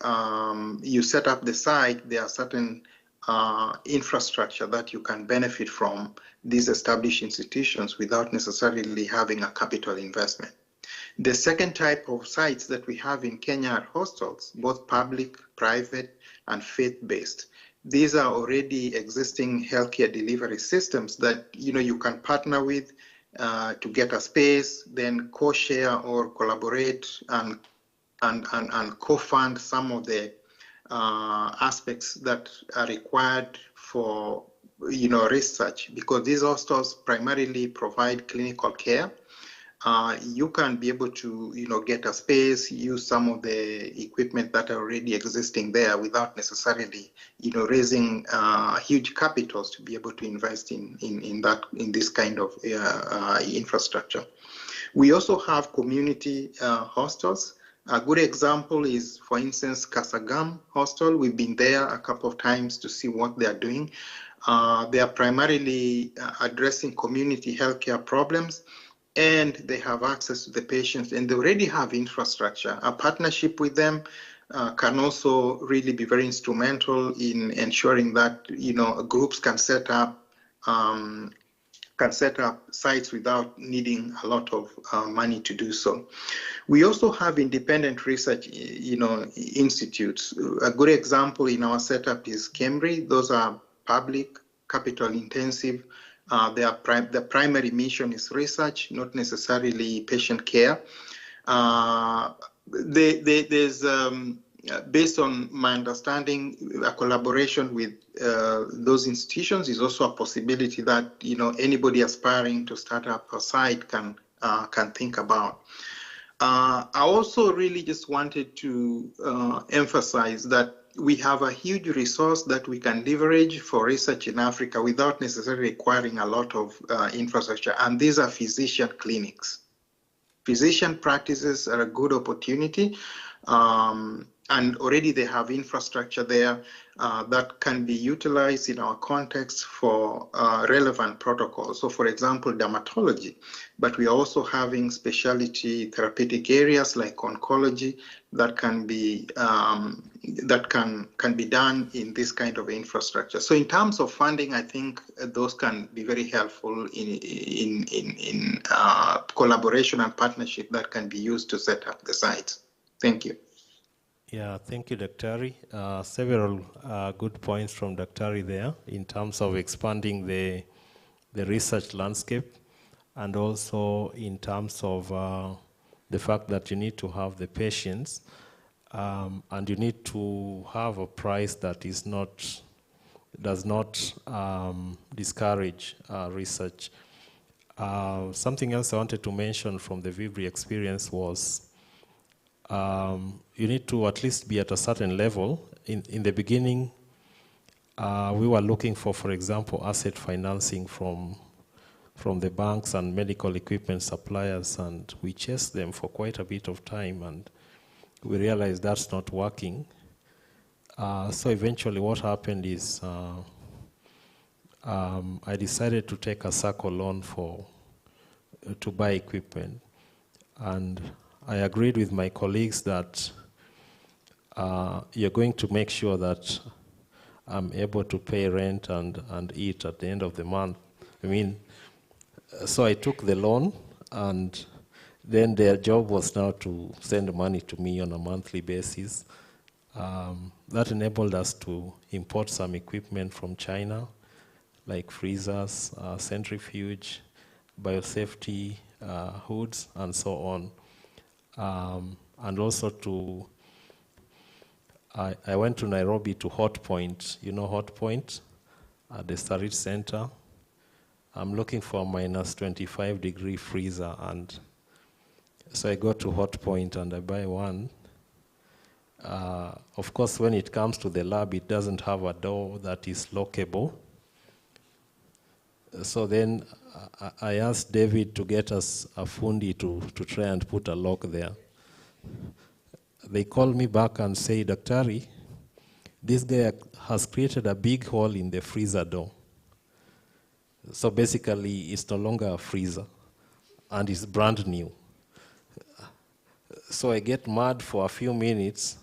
you set up the site, there are certain infrastructure that you can benefit from these established institutions without necessarily having a capital investment. The second type of sites that we have in Kenya are hostels, both public, private, and faith-based. These are already existing healthcare delivery systems that you can partner with to get a space, then co-share or collaborate and co-fund some of the aspects that are required for research, because these hostels primarily provide clinical care. You can be able to get a space, use some of the equipment that are already existing there without necessarily raising huge capitals to be able to invest in this kind of infrastructure. We also have community hostels. A good example is, for instance, Kasagam Hostel. We've been there a couple of times to see what they are doing. They are primarily addressing community healthcare problems, and they have access to the patients, and they already have infrastructure. A partnership with them can also really be very instrumental in ensuring that groups can set up sites without needing a lot of money to do so. We also have independent research, institutes. A good example in our setup is Cambridge. Those are public, capital intensive. The primary mission is research, not necessarily patient care. There's based on my understanding, a collaboration with those institutions is also a possibility that anybody aspiring to start up a site can think about. I also really just wanted to emphasize that we have a huge resource that we can leverage for research in Africa without necessarily requiring a lot of infrastructure, and these are physician clinics. Physician practices are a good opportunity, and already they have infrastructure there that can be utilized in our context for relevant protocols. So, for example, dermatology, but we are also having specialty therapeutic areas like oncology that can be can be done in this kind of infrastructure. So, in terms of funding, I think those can be very helpful in collaboration and partnership that can be used to set up the sites. Thank you. Yeah, thank you, Dr. Several good points from Dr. there in terms of expanding the research landscape, and also in terms of the fact that you need to have the patients and you need to have a price that does not discourage research. Something else I wanted to mention from the Vibri experience was you need to at least be at a certain level. In the beginning, we were looking for example, asset financing from the banks and medical equipment suppliers, and we chased them for quite a bit of time, and we realized that's not working. So eventually what happened is I decided to take a circle loan to buy equipment, and I agreed with my colleagues that you're going to make sure that I'm able to pay rent and eat at the end of the month. I mean, So I took the loan, and then their job was now to send money to me on a monthly basis. That enabled us to import some equipment from China, like freezers, centrifuge, biosafety hoods, and so on. And also I went to Nairobi to Hot Point. You know Hot Point at the Storage Center? I'm looking for a minus 25-degree freezer, and so I go to Hot Point and I buy one. Of course, when it comes to the lab, it doesn't have a door that is lockable. So then I asked David to get us a fundi to try and put a lock there. They called me back and say, Daktari, this guy has created a big hole in the freezer door. So basically, it's no longer a freezer, and it's brand new. So I get mad for a few minutes,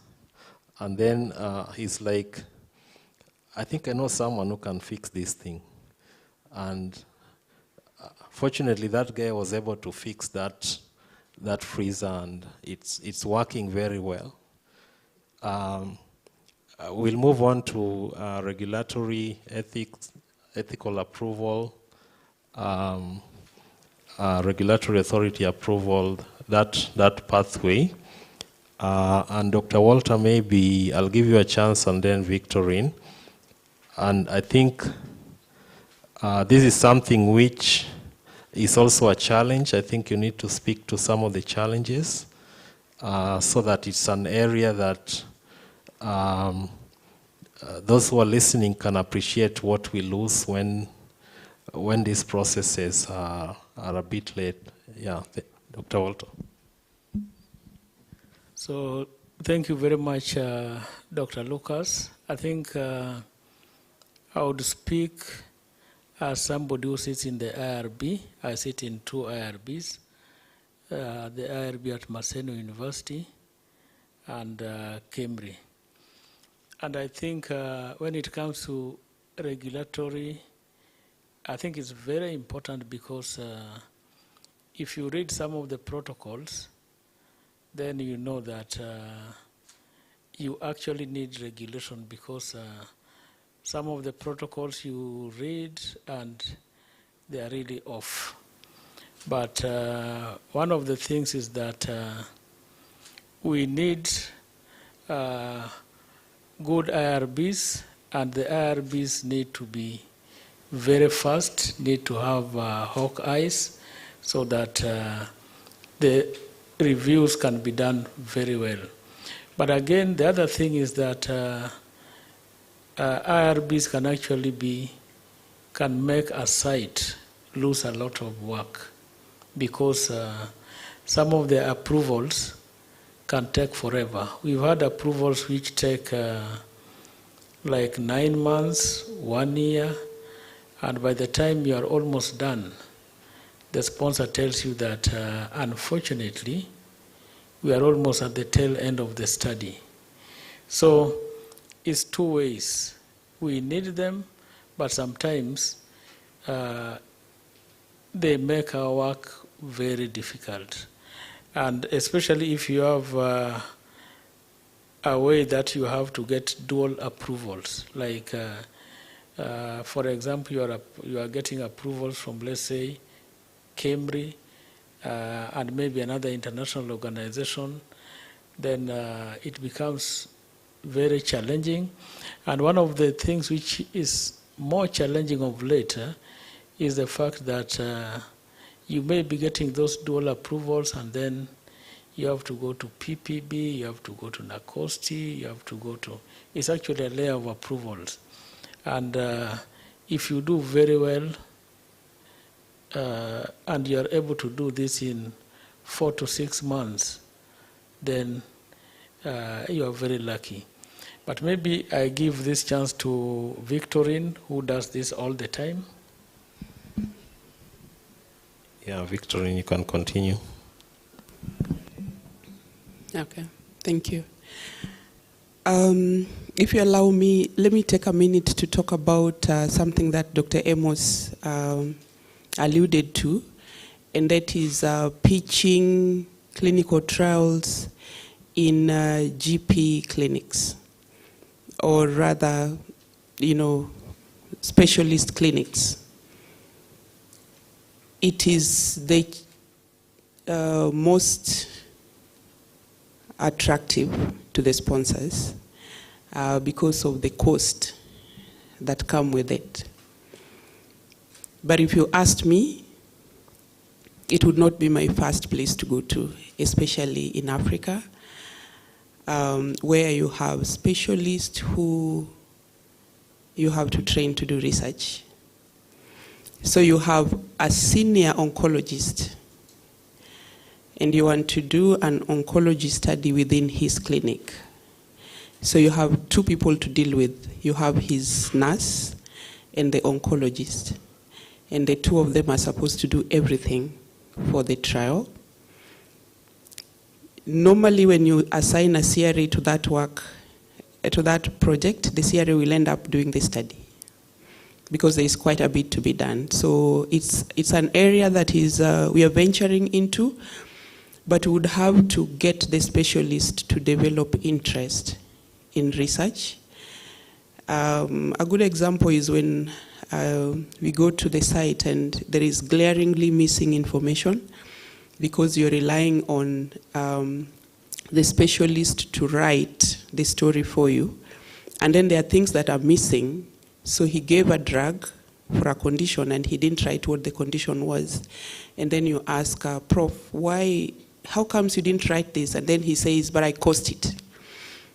and then he's like, I think I know someone who can fix this thing. And fortunately, that guy was able to fix that freezer, and it's working very well. We'll move on to regulatory ethical approval, regulatory authority approval, that pathway. And Dr. Walter, maybe I'll give you a chance, and then Victorine. And I think this is something which is also a challenge. I think you need to speak to some of the challenges so that it's an area that those who are listening can appreciate what we lose when these processes are a bit late. Yeah, Dr. Walter. So thank you very much, Dr. Lucas. I think I would speak as somebody who sits in the IRB. I sit in two IRBs, the IRB at Maseno University and Cambridge. And I think when it comes to regulatory, I think it's very important because if you read some of the protocols, then you know that you actually need regulation, because some of the protocols you read and they are really off. But one of the things is that we need good IRBs, and the IRBs need to be very fast, need to have hawk eyes, so that the reviews can be done very well. But again, the other thing is that IRBs can actually can make a site lose a lot of work, because some of the approvals can take forever. We've had approvals which take like 9 months, 1 year, and by the time you are almost done, the sponsor tells you that unfortunately, we are almost at the tail end of the study. So it's two ways. We need them, but sometimes they make our work very difficult. And especially if you have a way that you have to get dual approvals, like for example, you are getting approvals from, let's say, Cambridge and maybe another international organization, then it becomes very challenging. And one of the things which is more challenging of late is the fact that you may be getting those dual approvals, and then you have to go to PPB, you have to go to NACOSTI, you have to go to... It's actually a layer of approvals. And if you do very well, and you're able to do this in 4 to 6 months, then you are very lucky. But maybe I give this chance to Victorine, who does this all the time. Yeah, Victorine, you can continue. Okay, thank you. If you allow me, let me take a minute to talk about something that Dr. Amos alluded to, and that is pitching clinical trials in GP clinics, or rather, specialist clinics. It is the most attractive to the sponsors because of the cost that come with it. But if you asked me, it would not be my first place to go to, especially in Africa, where you have specialists who you have to train to do research. So you have a senior oncologist, and you want to do an oncology study within his clinic. So you have two people to deal with. You have his nurse and the oncologist. And the two of them are supposed to do everything for the trial. Normally, when you assign a CRA to that work, to that project, the CRA will end up doing the study, because there is quite a bit to be done. So it's an area that is we are venturing into, but we would have to get the specialist to develop interest in research. A good example is when we go to the site and there is glaringly missing information, because you're relying on the specialist to write the story for you. And then there are things that are missing. So he gave a drug for a condition and he didn't write what the condition was. And then you ask, Prof, how comes you didn't write this? And then he says, but I caused it.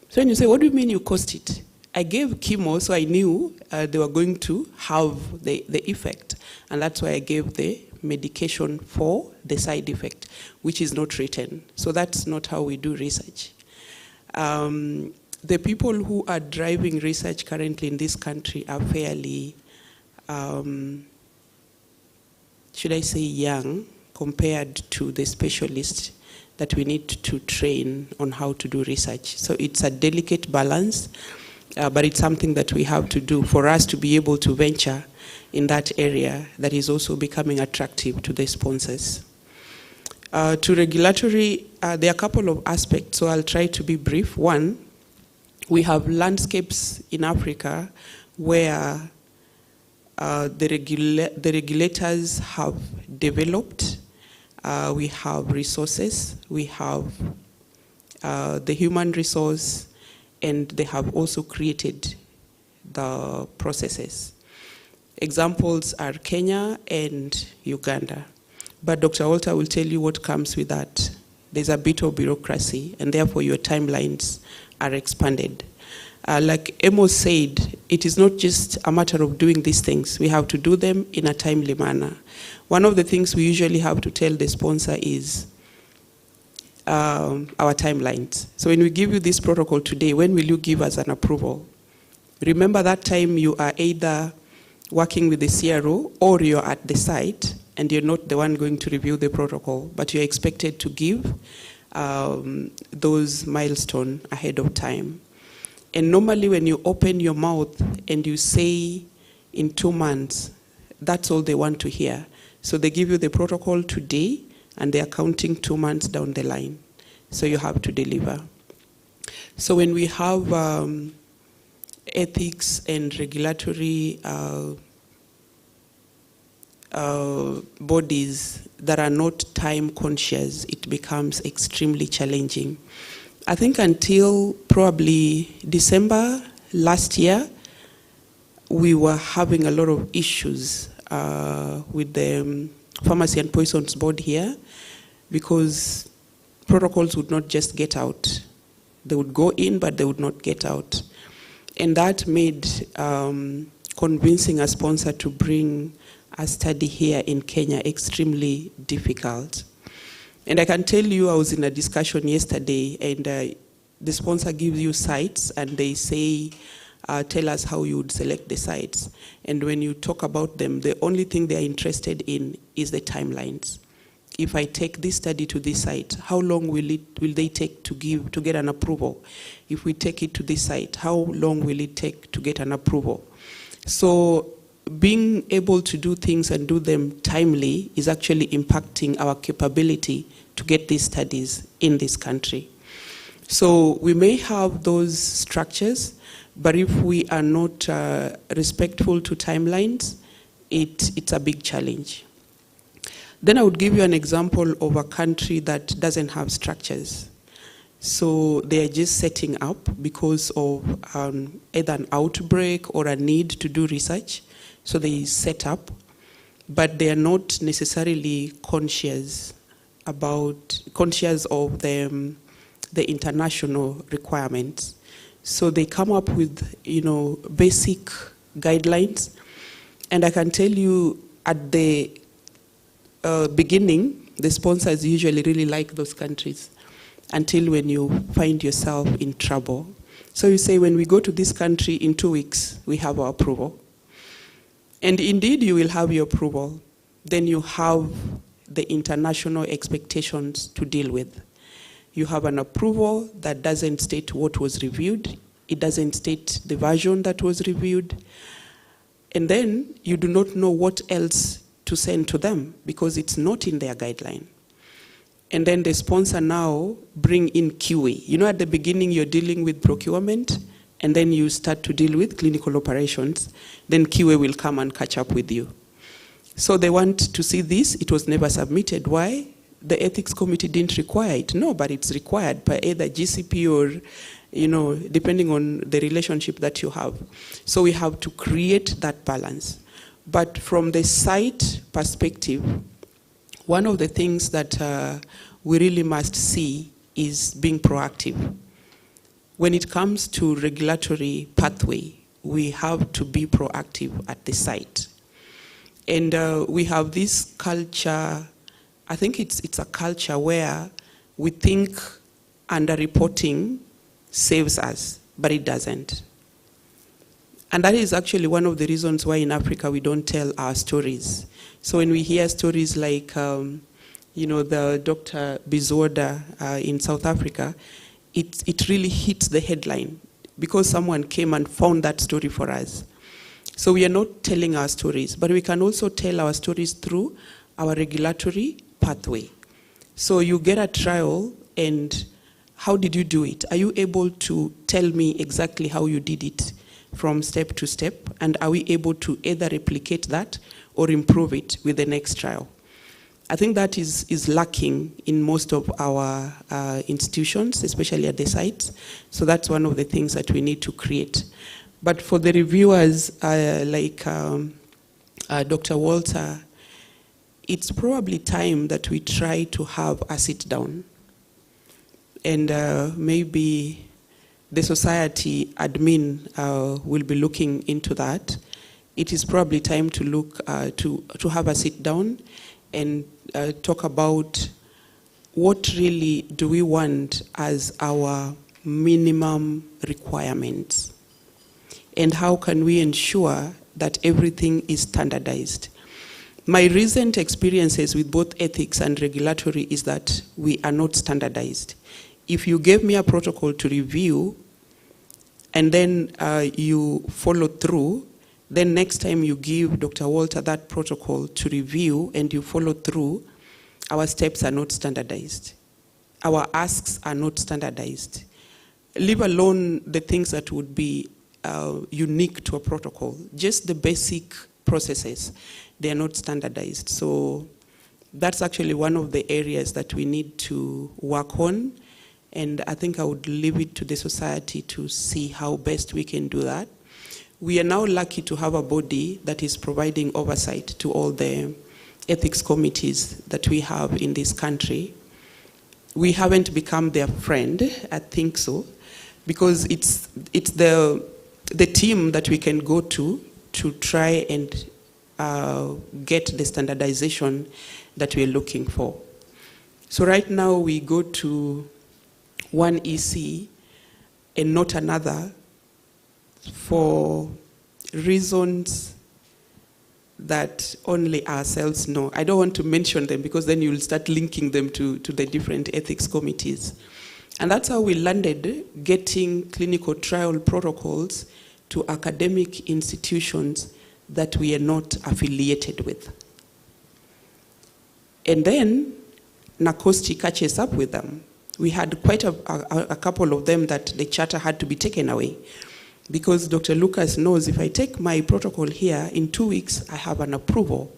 So when you say, what do you mean you caused it? I gave chemo, so I knew they were going to have the effect. And that's why I gave the medication for the side effect, which is not written. So that's not how we do research. The people who are driving research currently in this country are fairly, should I say, young compared to the specialists that we need to train on how to do research. So it's a delicate balance, but it's something that we have to do for us to be able to venture in that area that is also becoming attractive to the sponsors. To regulatory, there are a couple of aspects, so I'll try to be brief. One, we have landscapes in Africa where the regulators have developed. We have resources, we have the human resource, and they have also created the processes. Examples are Kenya and Uganda. But Dr. Walter will tell you what comes with that. There's a bit of bureaucracy, and therefore your timelines are expanded. Like Emo said, it is not just a matter of doing these things. We have to do them in a timely manner. One of the things we usually have to tell the sponsor is our timelines. So when we give you this protocol today, when will you give us an approval? Remember that time you are either working with the CRO or you're at the site and you're not the one going to review the protocol, but you're expected to give those milestones ahead of time. And normally when you open your mouth and you say in 2 months, that's all they want to hear. So they give you the protocol today and they are counting 2 months down the line. So you have to deliver. So when we have ethics and regulatory bodies that are not time conscious, it becomes extremely challenging. I think until probably December last year, we were having a lot of issues with the Pharmacy and Poisons Board here, because protocols would not just get out. They would go in, but they would not get out. And that made convincing a sponsor to bring a study here in Kenya extremely difficult. And I can tell you, I was in a discussion yesterday, and the sponsor gives you sites, and they say, tell us how you would select the sites. And when you talk about them, the only thing they are interested in is the timelines. If I take this study to this site, how long will they take to get an approval? If we take it to this site, how long will it take to get an approval? So being able to do things and do them timely is actually impacting our capability to get these studies in this country. So we may have those structures, but if we are not respectful to timelines, it's a big challenge. Then I would give you an example of a country that doesn't have structures. So they are just setting up because of either an outbreak or a need to do research. So they set up, but they are not necessarily conscious of the international requirements. So they come up with, basic guidelines. And I can tell you at the beginning, the sponsors usually really like those countries until when you find yourself in trouble. So you say, when we go to this country in 2 weeks, we have our approval. And indeed, you will have your approval. Then you have the international expectations to deal with. You have an approval that doesn't state what was reviewed. It doesn't state the version that was reviewed. And then you do not know what else to send to them because it's not in their guideline. And then the sponsor now bring in QA. At the beginning you're dealing with procurement, and then you start to deal with clinical operations. Then QA will come and catch up with you. So they want to see this. It was never submitted. Why? The ethics committee didn't require it. No, but it's required by either GCP or, depending on the relationship that you have. So we have to create that balance. But from the site perspective, one of the things that we really must see is being proactive. When it comes to regulatory pathway, we have to be proactive at the site. And we have this culture, I think it's a culture where we think underreporting saves us, but it doesn't. And that is actually one of the reasons why in Africa we don't tell our stories. So when we hear stories like, the Dr. Bizoda in South Africa, it really hits the headline because someone came and found that story for us. So we are not telling our stories, but we can also tell our stories through our regulatory pathway. So you get a trial, and how did you do it? Are you able to tell me exactly how you did it from step to step? And are we able to either replicate that or improve it with the next trial? I think that is lacking in most of our institutions, especially at the sites. So that's one of the things that we need to create. But for the reviewers like Dr. Walter, it's probably time that we try to have a sit down. And maybe the society admin will be looking into that. It is probably time to look to have a sit down and talk about what really do we want as our minimum requirements, and how can we ensure that everything is standardized. My recent experiences with both ethics and regulatory is that we are not standardized. If you gave me a protocol to review and then you follow through, then next time you give Dr. Walter that protocol to review and you follow through, our steps are not standardized. Our asks are not standardized. Leave alone the things that would be unique to a protocol. Just the basic processes, they are not standardized. So that's actually one of the areas that we need to work on. And I think I would leave it to the society to see how best we can do that. We are now lucky to have a body that is providing oversight to all the ethics committees that we have in this country. We haven't become their friend, I think so, because it's the team that we can go to try and get the standardization that we're looking for. So right now we go to one EC and not another for reasons that only ourselves know. I don't want to mention them because then you'll start linking them to the different ethics committees. And that's how we landed getting clinical trial protocols to academic institutions that we are not affiliated with. And then NACOSTI catches up with them. We had quite a couple of them that the charter had to be taken away, because Dr. Lucas knows if I take my protocol here, in 2 weeks I have an approval,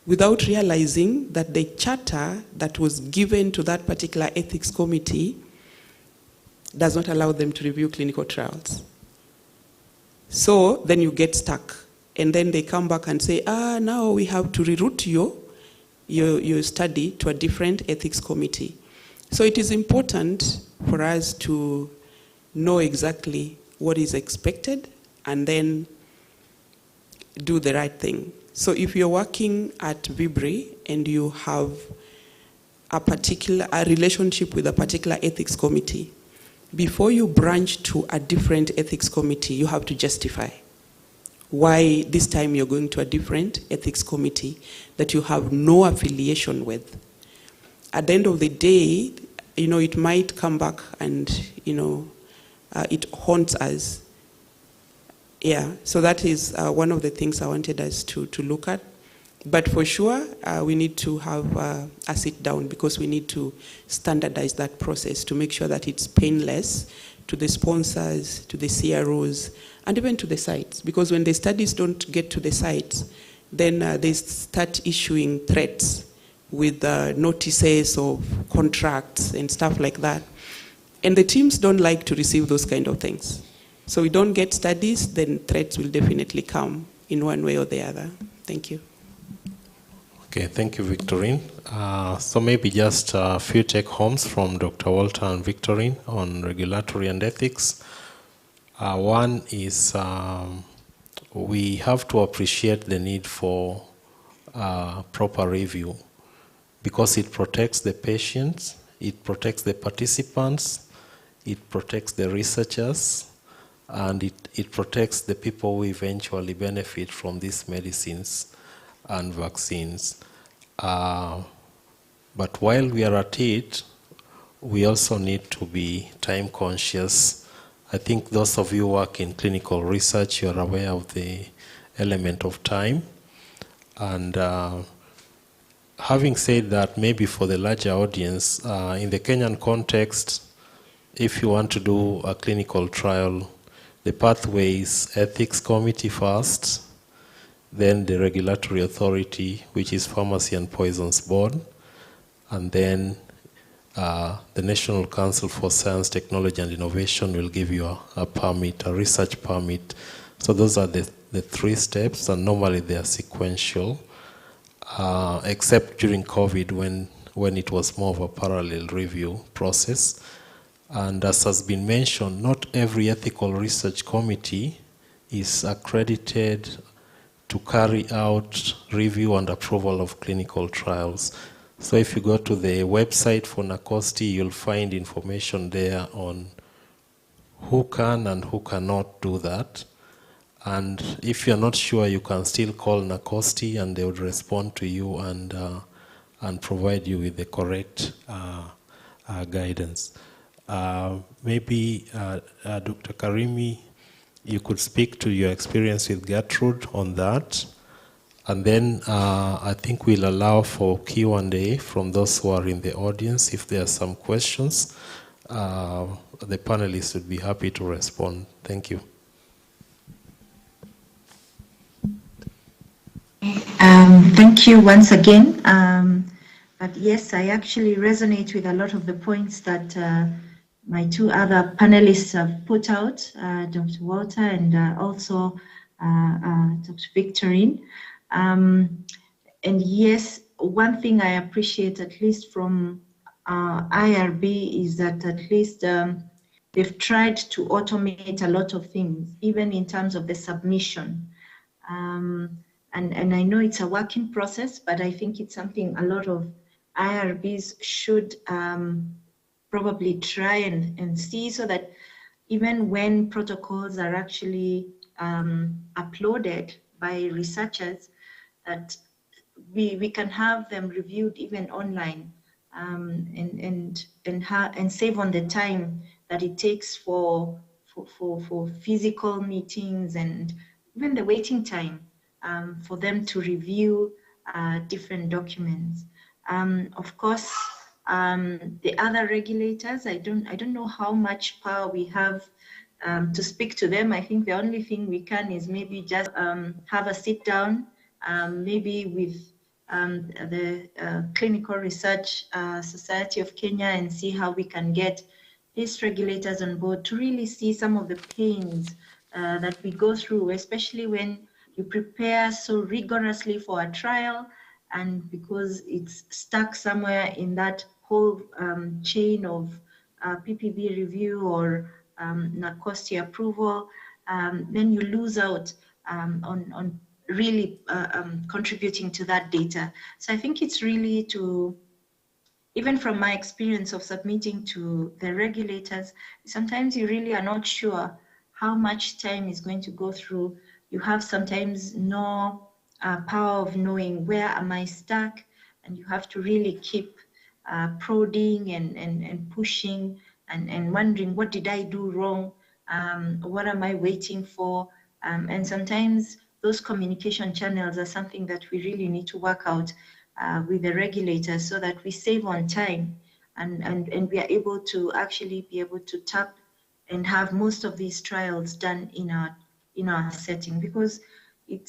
without realizing that the charter that was given to that particular ethics committee does not allow them to review clinical trials. So then you get stuck. And then they come back and say, now we have to reroute your study to a different ethics committee. So it is important for us to know exactly what is expected and then do the right thing. So if you're working at Vibri and you have a relationship with a particular ethics committee, before you branch to a different ethics committee, you have to justify why this time you're going to a different ethics committee that you have no affiliation with. At the end of the day, it might come back and, it haunts us. Yeah, so that is one of the things I wanted us to look at. But for sure, we need to have a sit down, because we need to standardize that process to make sure that it's painless to the sponsors, to the CROs, and even to the sites. Because when the studies don't get to the sites, then they start issuing threats with notices of contracts and stuff like that. And the teams don't like to receive those kind of things. So we don't get studies, then threats will definitely come in one way or the other. Thank you. Okay, thank you, Victorine. So maybe just a few take-homes from Dr. Walter and Victorine on regulatory and ethics. One is we have to appreciate the need for proper review, because it protects the patients, it protects the participants, it protects the researchers, and it protects the people who eventually benefit from these medicines and vaccines. But while we are at it, we also need to be time conscious. I think those of you who work in clinical research, you're aware of the element of time. And having said that, maybe for the larger audience, in the Kenyan context, if you want to do a clinical trial, the pathway is ethics committee first, then the regulatory authority, which is Pharmacy and Poisons Board, and then the National Council for Science, Technology and Innovation will give you a permit, a research permit. So those are the three steps, and normally they are sequential, except during COVID when it was more of a parallel review process. And as has been mentioned, not every ethical research committee is accredited to carry out review and approval of clinical trials. So if you go to the website for NACOSTI, you'll find information there on who can and who cannot do that. And if you're not sure, you can still call NACOSTI and they would respond to you and provide you with the correct guidance. Maybe Dr. Karimi, you could speak to your experience with Gertrude on that. And then I think we'll allow for Q&A from those who are in the audience. If there are some questions, the panelists would be happy to respond. Thank you. Thank you once again. But yes, I actually resonate with a lot of the points that my two other panelists have put out, Dr. Walter and also Dr. Victorine. And yes, one thing I appreciate, at least from IRB, is that at least they've tried to automate a lot of things, even in terms of the submission. And I know it's a working process, but I think it's something a lot of IRBs should probably try and see, so that even when protocols are actually uploaded by researchers, that we can have them reviewed even online, and save on the time that it takes for physical meetings and even the waiting time. for them to review different documents. Of course, the other regulators, I don't know how much power we have to speak to them. I think the only thing we can is maybe just have a sit down, maybe with the Clinical Research Society of Kenya, and see how we can get these regulators on board to really see some of the pains that we go through, especially when you prepare so rigorously for a trial, and because it's stuck somewhere in that whole chain of PPV review or NACOSTI approval, then you lose out on really contributing to that data. So I think it's really to, even from my experience of submitting to the regulators, sometimes you really are not sure how much time is going to go through. You have sometimes no power of knowing where am I stuck, and you have to really keep prodding and pushing and wondering, what did I do wrong? What am I waiting for? And sometimes those communication channels are something that we really need to work out with the regulators so that we save on time and we are able to actually be able to tap and have most of these trials done in our setting, because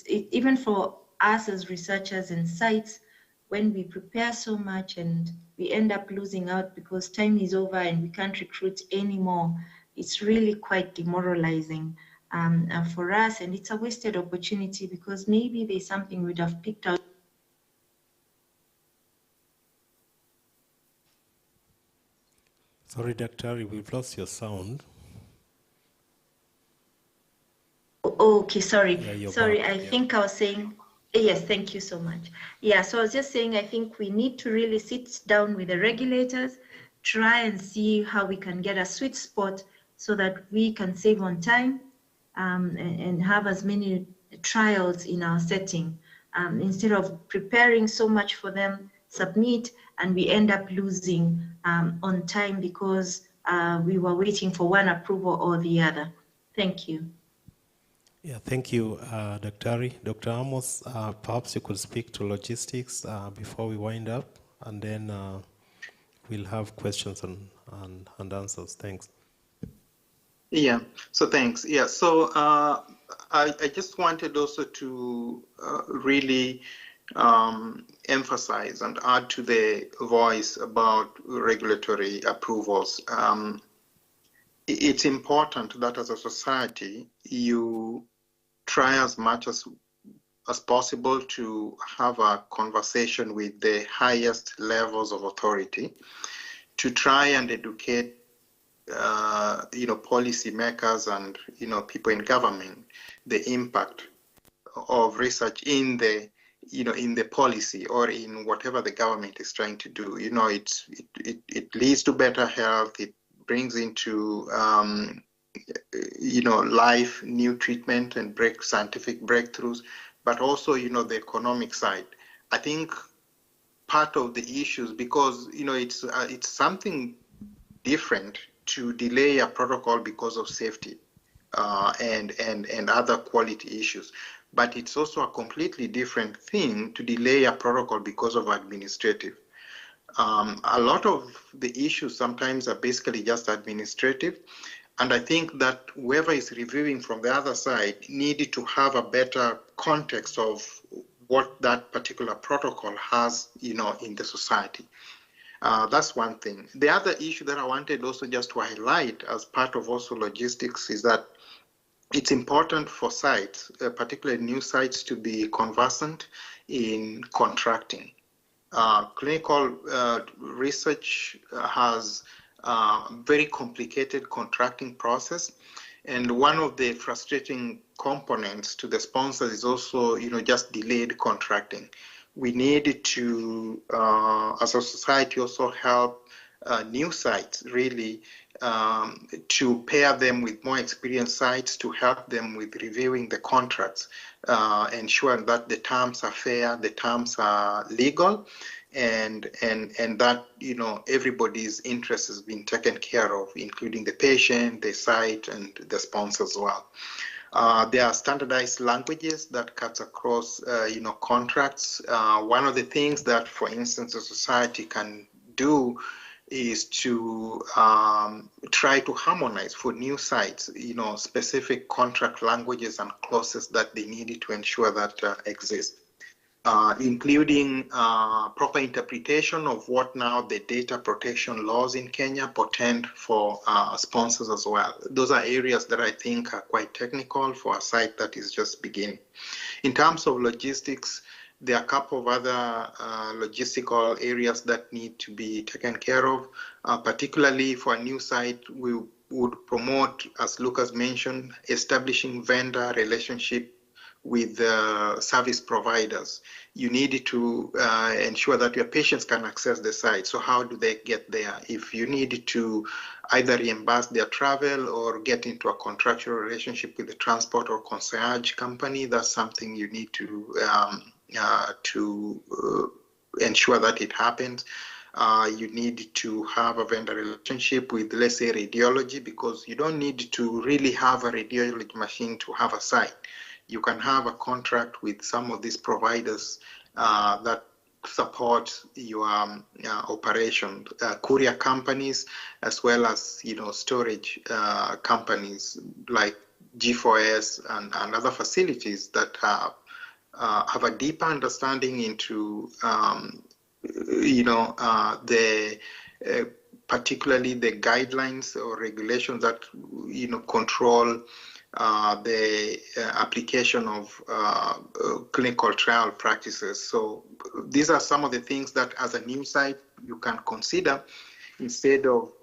even for us as researchers and sites, when we prepare so much and we end up losing out because time is over and we can't recruit anymore, it's really quite demoralizing for us, and it's a wasted opportunity because maybe there's something we'd have picked out. Sorry, Dr. We've lost your sound. Okay, sorry. Yeah, Sorry, back. I think I was saying, yes, thank you so much. Yeah, so I was just saying, I think we need to really sit down with the regulators, try and see how we can get a sweet spot so that we can save on time and have as many trials in our setting instead of preparing so much for them, submit, and we end up losing on time because we were waiting for one approval or the other. Thank you. Yeah, thank you, Dr. Dr. Amos, perhaps you could speak to logistics before we wind up, and then we'll have questions and answers. Thanks. Yeah, so thanks. Yeah, so I just wanted also to really emphasize and add to the voice about regulatory approvals. It's important that as a society, you try as much as possible to have a conversation with the highest levels of authority to try and educate policy makers and people in government the impact of research in the in the policy or in whatever the government is trying to do. It leads to better health. It brings into life new treatment and scientific breakthroughs, but also the economic side. I think part of the issues, because it's something different to delay a protocol because of safety and other quality issues, but it's also a completely different thing to delay a protocol because of administrative. A lot of the issues sometimes are basically just administrative, and I think that whoever is reviewing from the other side needed to have a better context of what that particular protocol has, in the society. That's one thing. The other issue that I wanted also just to highlight as part of also logistics is that it's important for sites, particularly new sites, to be conversant in contracting. Clinical research has a very complicated contracting process, and one of the frustrating components to the sponsors is also, just delayed contracting. We need to, as a society, also help new sites really to pair them with more experienced sites to help them with reviewing the contracts, ensuring that the terms are fair, the terms are legal, and that everybody's interest has been taken care of, including the patient, the site, and the sponsor as well. There are standardized languages that cuts across, contracts. One of the things that, for instance, a society can do is to try to harmonize for new sites, specific contract languages and clauses that they needed to ensure that exist. Including proper interpretation of what now the data protection laws in Kenya portend for sponsors as well. Those are areas that I think are quite technical for a site that is just beginning. In terms of logistics, there are a couple of other logistical areas that need to be taken care of, particularly for a new site. We would promote, as Lucas mentioned, establishing vendor relationship with service providers. You need to ensure that your patients can access the site. So how do they get there? If you need to either reimburse their travel or get into a contractual relationship with the transport or concierge company, that's something you need to ensure that it happens. You need to have a vendor relationship with, let's say, radiology, because you don't need to really have a radiology machine to have a site. You can have a contract with some of these providers that support your operation, courier companies, as well as storage companies like G4S and other facilities that have a deeper understanding into the particularly the guidelines or regulations that control the application of clinical trial practices. So these are some of the things that, as a new site, you can consider instead of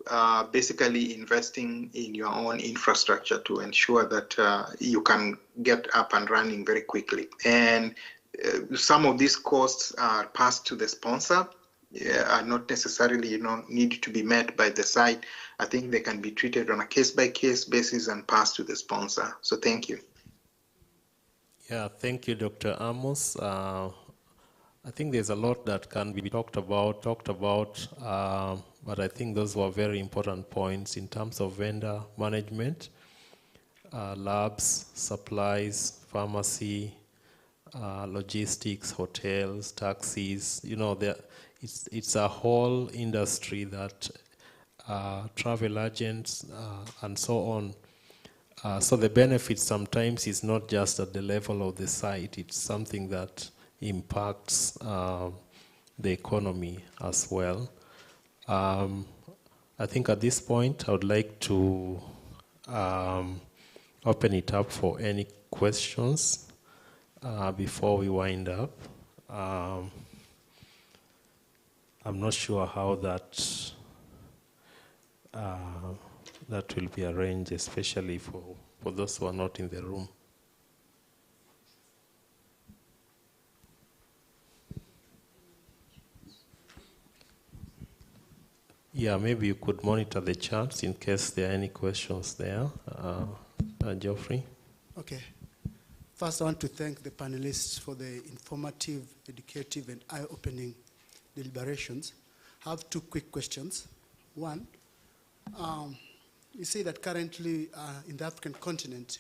basically investing in your own infrastructure to ensure that you can get up and running very quickly. And some of these costs are passed to the sponsor, are not necessarily need to be met by the site. I think they can be treated on a case-by-case basis and passed to the sponsor. So thank you. Yeah, thank you, Dr. Amos. I think there's a lot that can be talked about, but I think those were very important points in terms of vendor management, labs, supplies, pharmacy, logistics, hotels, taxis. It's a whole industry that travel agents and so on. So the benefit sometimes is not just at the level of the site. It's something that impacts the economy as well. I think at this point I would like to open it up for any questions before we wind up. I'm not sure how that will be arranged, especially for those who are not in the room. Yeah, maybe you could monitor the charts in case there are any questions there. Geoffrey? Okay. First, I want to thank the panelists for the informative, educative, and eye-opening deliberations. I have two quick questions. One, you say that currently in the African continent,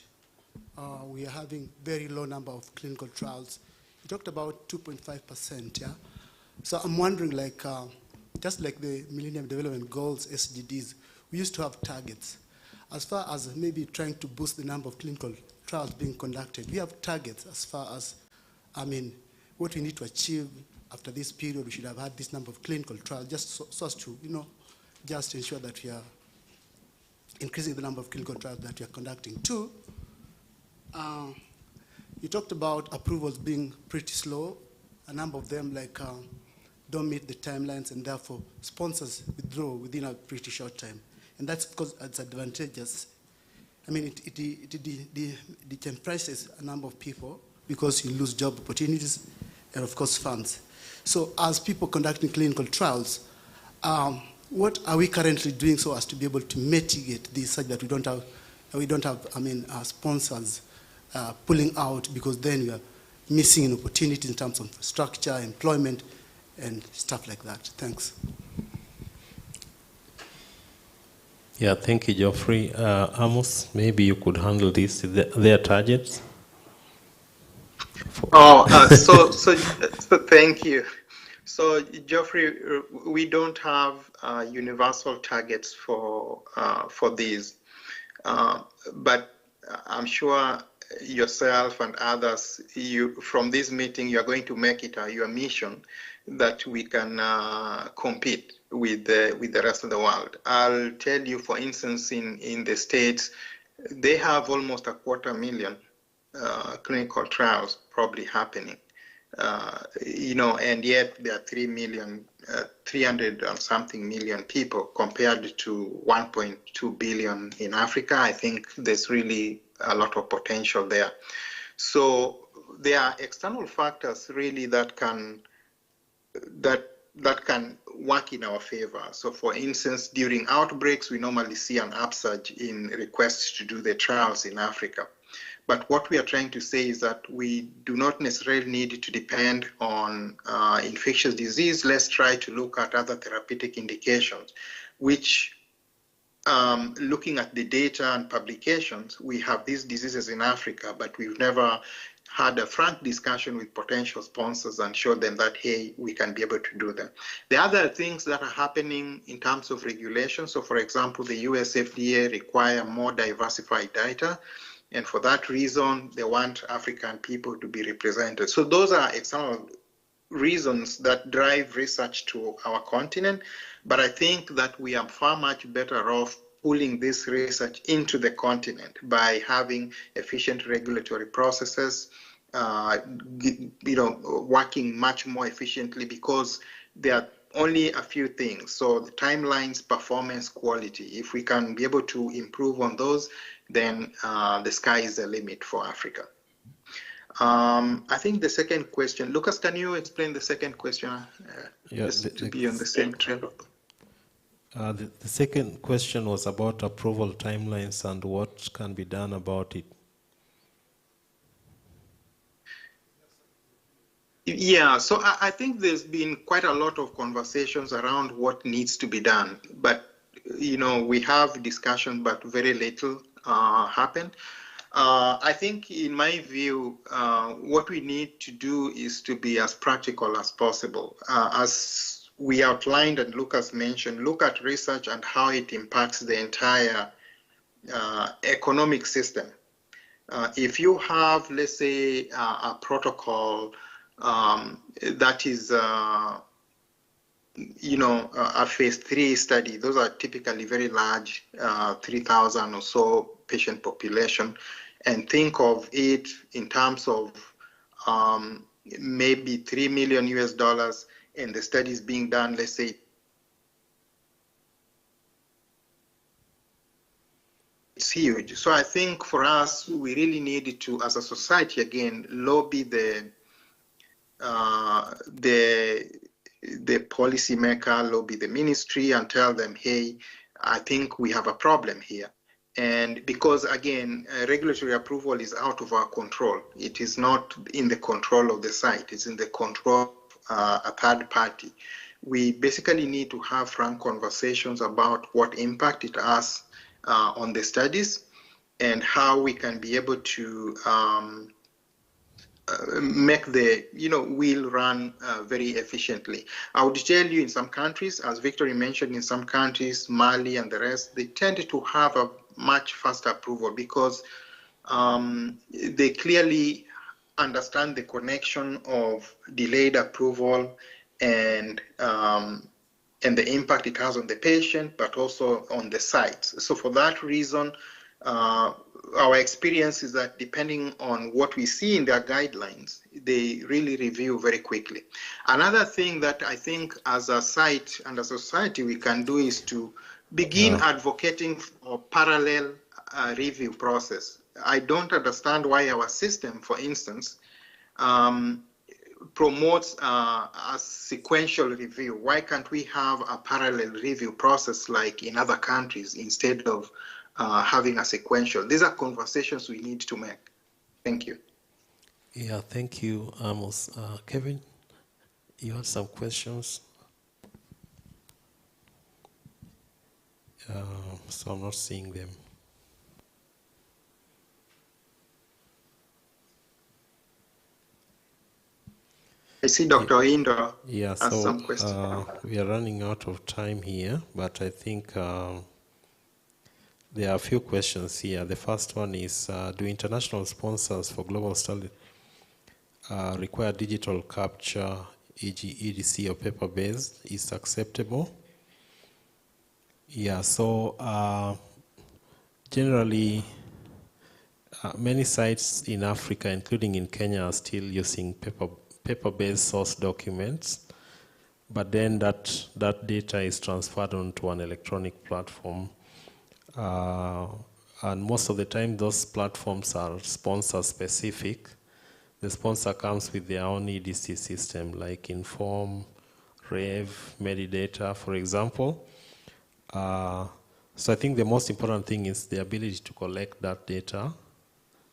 we are having very low number of clinical trials. You talked about 2.5%, yeah? So I'm wondering, just like the Millennium Development Goals, SDGs, we used to have targets. As far as maybe trying to boost the number of clinical trials being conducted, we have targets as far as, what we need to achieve after this period. We should have had this number of clinical trials, just so as to, just ensure that we are increasing the number of clinical trials that we are conducting. Two, you talked about approvals being pretty slow. A number of them don't meet the timelines, and therefore sponsors withdraw within a pretty short time. And that's because it's advantageous. It comprises a number of people because you lose job opportunities and, of course, funds. So as people conducting clinical trials, what are we currently doing so as to be able to mitigate this such that we don't have sponsors pulling out, because then we are missing an opportunity in terms of structure, employment, and stuff like that. Thanks. Yeah, thank you, Geoffrey. Amos, maybe you could handle this. Their targets. So thank you. So, Geoffrey, we don't have universal targets for these, but I'm sure yourself and others, from this meeting, you're going to make it your mission that we can compete with the rest of the world. I'll tell you, for instance, in the States, they have almost 250,000 clinical trials probably happening. And yet there are 300 and something million people compared to 1.2 billion in Africa. I think there's really a lot of potential there. So there are external factors really that can work in our favor. So for instance, during outbreaks, we normally see an upsurge in requests to do the trials in Africa. But what we are trying to say is that we do not necessarily need to depend on infectious disease. Let's try to look at other therapeutic indications, which, looking at the data and publications, we have these diseases in Africa, but we've never had a frank discussion with potential sponsors and showed them that, hey, we can be able to do them. The other things that are happening in terms of regulation, so for example, the US FDA require more diversified data. And for that reason, they want African people to be represented. So those are external reasons that drive research to our continent. But I think that we are far much better off pulling this research into the continent by having efficient regulatory processes, working much more efficiently, because there are only a few things. So the timelines, performance, quality. If we can be able to improve on those, then the sky is the limit for Africa. I think the second question, Lucas, can you explain the second question? To be on the same trail. The second question was about approval timelines and what can be done about it. Yeah, so I think there's been quite a lot of conversations around what needs to be done, but we have discussion, but very little happened. I think, in my view, what we need to do is to be as practical as possible. As we outlined and Lucas mentioned, look at research and how it impacts the entire economic system. If you have, let's say, a protocol that is, a phase 3 study, those are typically very large, 3,000 or so patient population, and think of it in terms of maybe $3 million US, and the study is being done, let's say, it's huge. So I think for us, we really need to, as a society, again, lobby the policymaker, lobby the ministry, and tell them, hey, I think we have a problem here. And because, again, regulatory approval is out of our control. It is not in the control of the site. It's in the control of a third party. We basically need to have frank conversations about what impact it has on the studies and how we can be able to make the wheel run very efficiently. I would tell you, in some countries, as Victory mentioned, in some countries, Mali and the rest, they tend to have a much faster approval because they clearly understand the connection of delayed approval and the impact it has on the patient, but also on the sites. So for that reason, our experience is that depending on what we see in their guidelines, they really review very quickly. Another thing that I think as a site and as a society we can do is to begin advocating for parallel review process. I don't understand why our system, for instance, promotes a sequential review. Why can't we have a parallel review process like in other countries instead of having a sequential? These are conversations we need to make. Thank you. Yeah, thank you, Amos. Kevin, you had some questions? so I'm not seeing them. I see Dr. Indo Yeah, has so some questions. we are running out of time here, but I think there are a few questions here. The first one is, do international sponsors for global study require digital capture, e.g. EDC or paper-based, is acceptable? Yeah, so generally, many sites in Africa, including in Kenya, are still using paper-based source documents, but then that data is transferred onto an electronic platform. And most of the time, those platforms are sponsor-specific. The sponsor comes with their own EDC system, like Inform, Rev, Medidata, for example. So I think the most important thing is the ability to collect that data,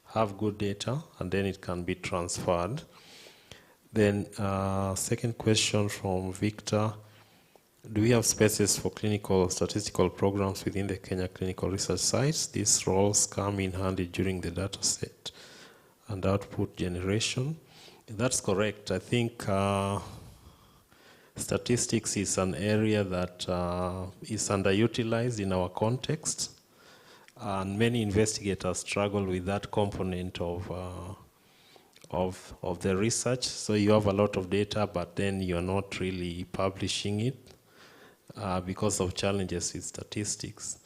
have good data, and then it can be transferred. Then second question from Victor, do we have spaces for clinical statistical programs within the Kenya clinical research sites? These roles come in handy during the data set and output generation. That's correct. I think statistics is an area that is underutilized in our context, and many investigators struggle with that component of the research. So you have a lot of data, but then you're not really publishing it because of challenges with statistics.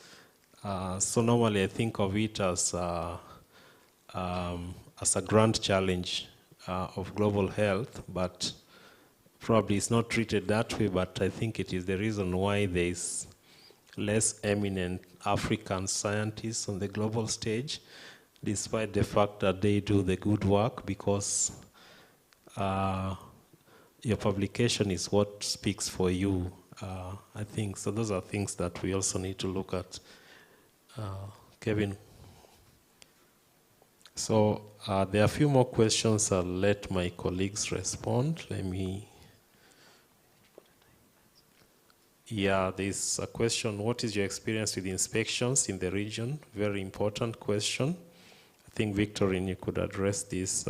So normally I think of it as a grand challenge of global health, but probably it's not treated that way, but I think it is the reason why there is less eminent African scientists on the global stage, despite the fact that they do the good work, because your publication is what speaks for you, I think. So those are things that we also need to look at. Kevin? So there are a few more questions. I'll let my colleagues respond. Yeah, there's a question, what is your experience with inspections in the region? Very important question. I think, Victorine, you could address this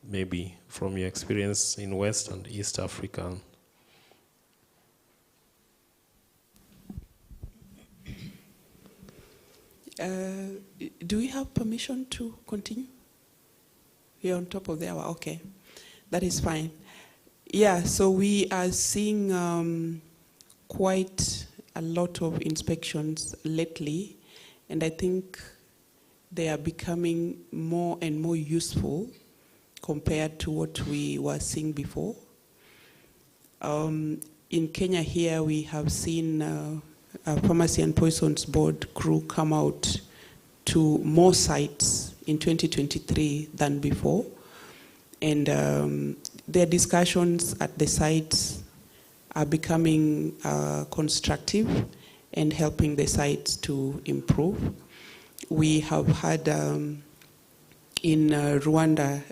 maybe from your experience in West and East Africa. Do we have permission to continue? We're on top of the hour, okay. That is fine. Yeah, so we are seeing quite a lot of inspections lately, and I think they are becoming more and more useful compared to what we were seeing before. In Kenya here, we have seen a Pharmacy and Poisons Board crew come out to more sites in 2023 than before. And their discussions at the sites are becoming constructive and helping the sites to improve. We have had in Rwanda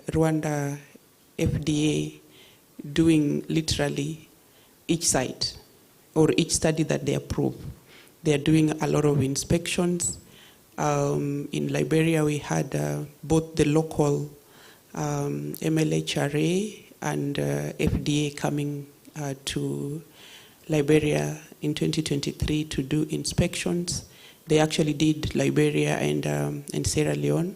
FDA doing literally each site or each study that they approve. They are doing a lot of inspections. In Liberia, we had both the local MLHRA and FDA coming to Liberia in 2023 to do inspections. They actually did Liberia and Sierra Leone.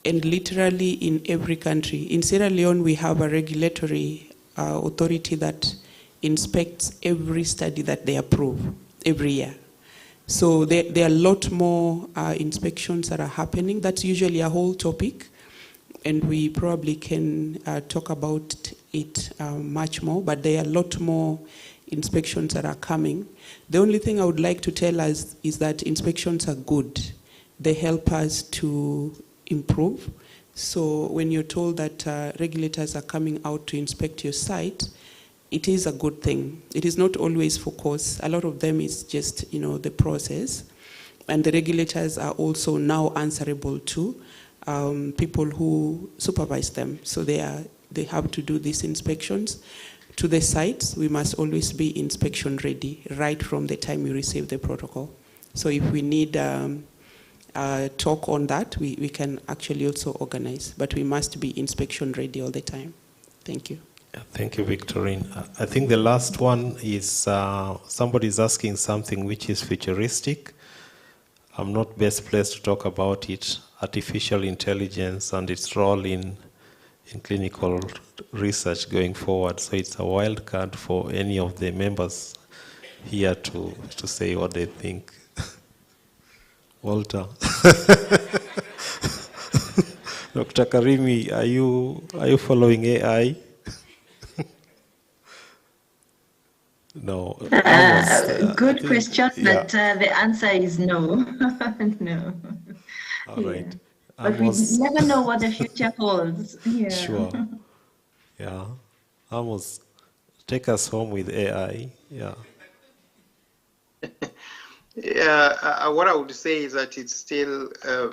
And literally in every country. In Sierra Leone, we have a regulatory authority that inspects every study that they approve every year. So there are a lot more inspections that are happening. That's usually a whole topic, and we probably can talk about it much more, but there are a lot more inspections that are coming. The only thing I would like to tell us is that inspections are good. They help us to improve. So when you're told that regulators are coming out to inspect your site, it is a good thing. It is not always for cause. A lot of them is just, the process. And the regulators are also now answerable to people who supervise them. So they have to do these inspections to the sites, we must always be inspection ready right from the time we receive the protocol. So if we need talk on that, we can actually also organize, but we must be inspection ready all the time. Thank you. Thank you, Victorine. I think the last one is somebody is asking something which is futuristic. I'm not best placed to talk about it, artificial intelligence and its role in clinical research going forward. So it's a wild card for any of the members here to say what they think. Walter. Dr. Karimi, are you following AI? No. Good question, but the answer is no. No. All right. But we never know what the future holds. Yeah. Sure. Yeah. Amos, take us home with AI. Yeah. Yeah, what I would say is that it's still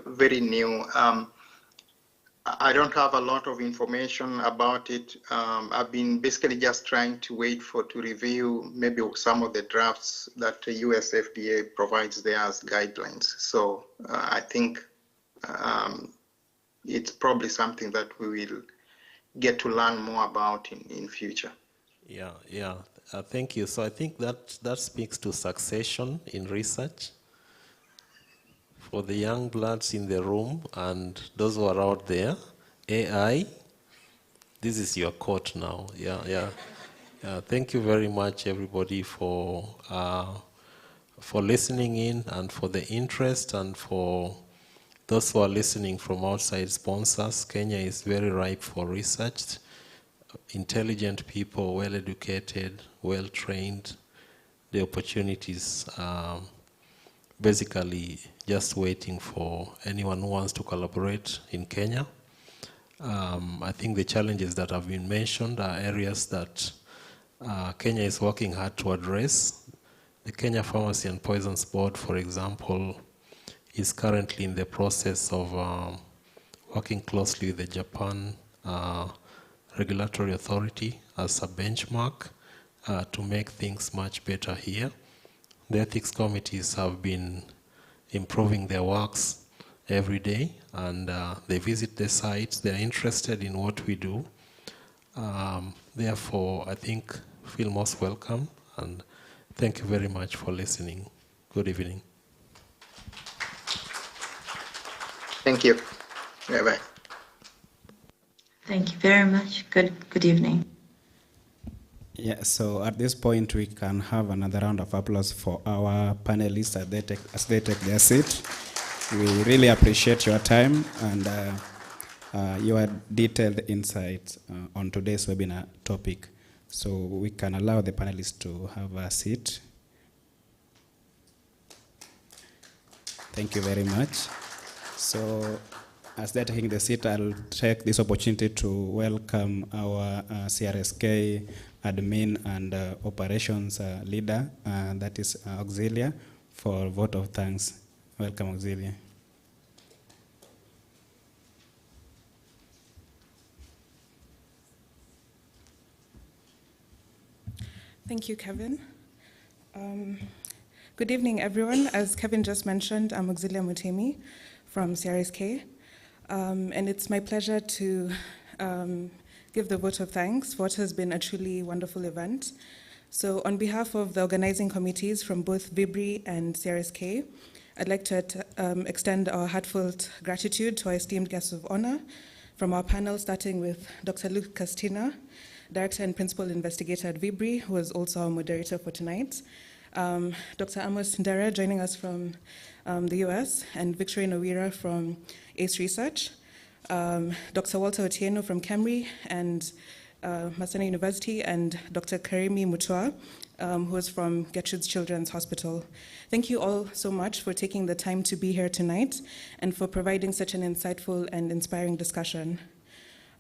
very new. I don't have a lot of information about it. I've been basically just trying to wait to review maybe some of the drafts that the US FDA provides there as guidelines. So I think it's probably something that we will get to learn more about in future. Yeah. Thank you. So I think that speaks to succession in research. For the young bloods in the room and those who are out there, AI, this is your court now. Yeah. Thank you very much, everybody, for listening in and for the interest, and for those who are listening from outside sponsors. Kenya is very ripe for research. Intelligent people, well-educated, well-trained. The opportunities basically just waiting for anyone who wants to collaborate in Kenya. I think the challenges that have been mentioned are areas that Kenya is working hard to address. The Kenya Pharmacy and Poisons Board, for example, is currently in the process of working closely with the Japan Regulatory Authority as a benchmark to make things much better here. The ethics committees have been improving their works every day, and they visit the sites. They're interested in what we do. Therefore, I think feel most welcome, and thank you very much for listening. Good evening. Thank you. Bye-bye. Thank you very much. Good evening. Yeah, so at this point, we can have another round of applause for our panelists as they take their seat. We really appreciate your time and your detailed insights on today's webinar topic. So we can allow the panelists to have a seat. Thank you very much. So as they're taking the seat, I'll take this opportunity to welcome our CRSK admin and operations leader, that is Auxilia, for a vote of thanks. Welcome, Auxilia. Thank you, Kevin. Good evening, everyone. As Kevin just mentioned, I'm Auxilia Mutemi from CRSK, and it's my pleasure to give the vote of thanks for what has been a truly wonderful event. So on behalf of the organizing committees from both VIBRI and CRSK, I'd like to extend our heartfelt gratitude to our esteemed guests of honor from our panel, starting with Dr. Luke Castina, Director and Principal Investigator at VIBRI, who is also our moderator for tonight, Dr. Amos Ndera joining us from the US, and Victorine Owira from ACE Research, Dr. Walter Otieno from KEMRI and Maseno University, and Dr. Karimi Mutua, who is from Gertrude's Children's Hospital. Thank you all so much for taking the time to be here tonight and for providing such an insightful and inspiring discussion.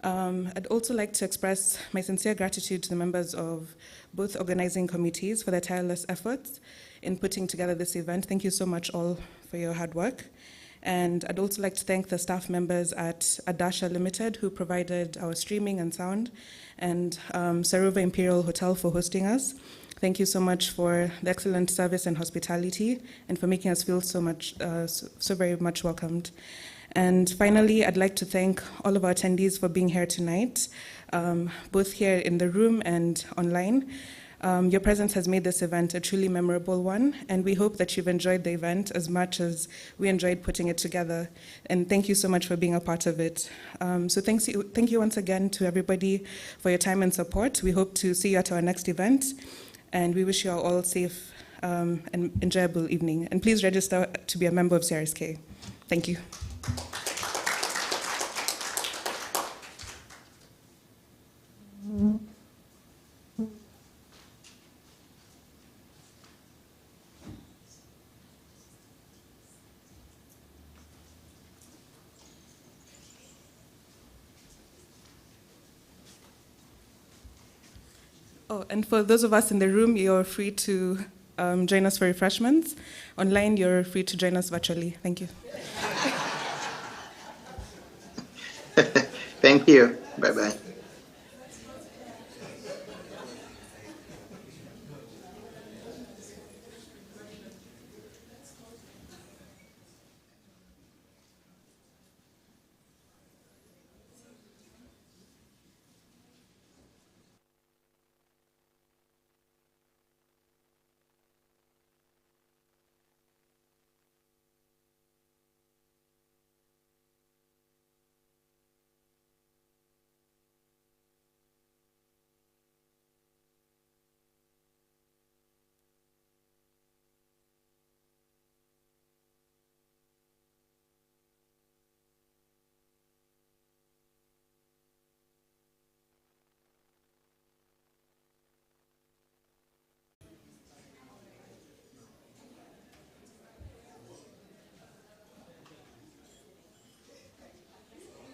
I'd also like to express my sincere gratitude to the members of both organizing committees for their tireless efforts in putting together this event. Thank you so much all for your hard work. And I'd also like to thank the staff members at Adasha Limited who provided our streaming and sound, and Saruva Imperial Hotel for hosting us. Thank you so much for the excellent service and hospitality, and for making us feel so very much welcomed. And finally, I'd like to thank all of our attendees for being here tonight, both here in the room and online. Your presence has made this event a truly memorable one, and we hope that you've enjoyed the event as much as we enjoyed putting it together. And thank you so much for being a part of it. So thank you once again to everybody for your time and support. We hope to see you at our next event, and we wish you all safe and enjoyable evening. And please register to be a member of CRSK. Thank you. Oh, and for those of us in the room, you're free to join us for refreshments. Online, you're free to join us virtually. Thank you. Thank you. Bye-bye.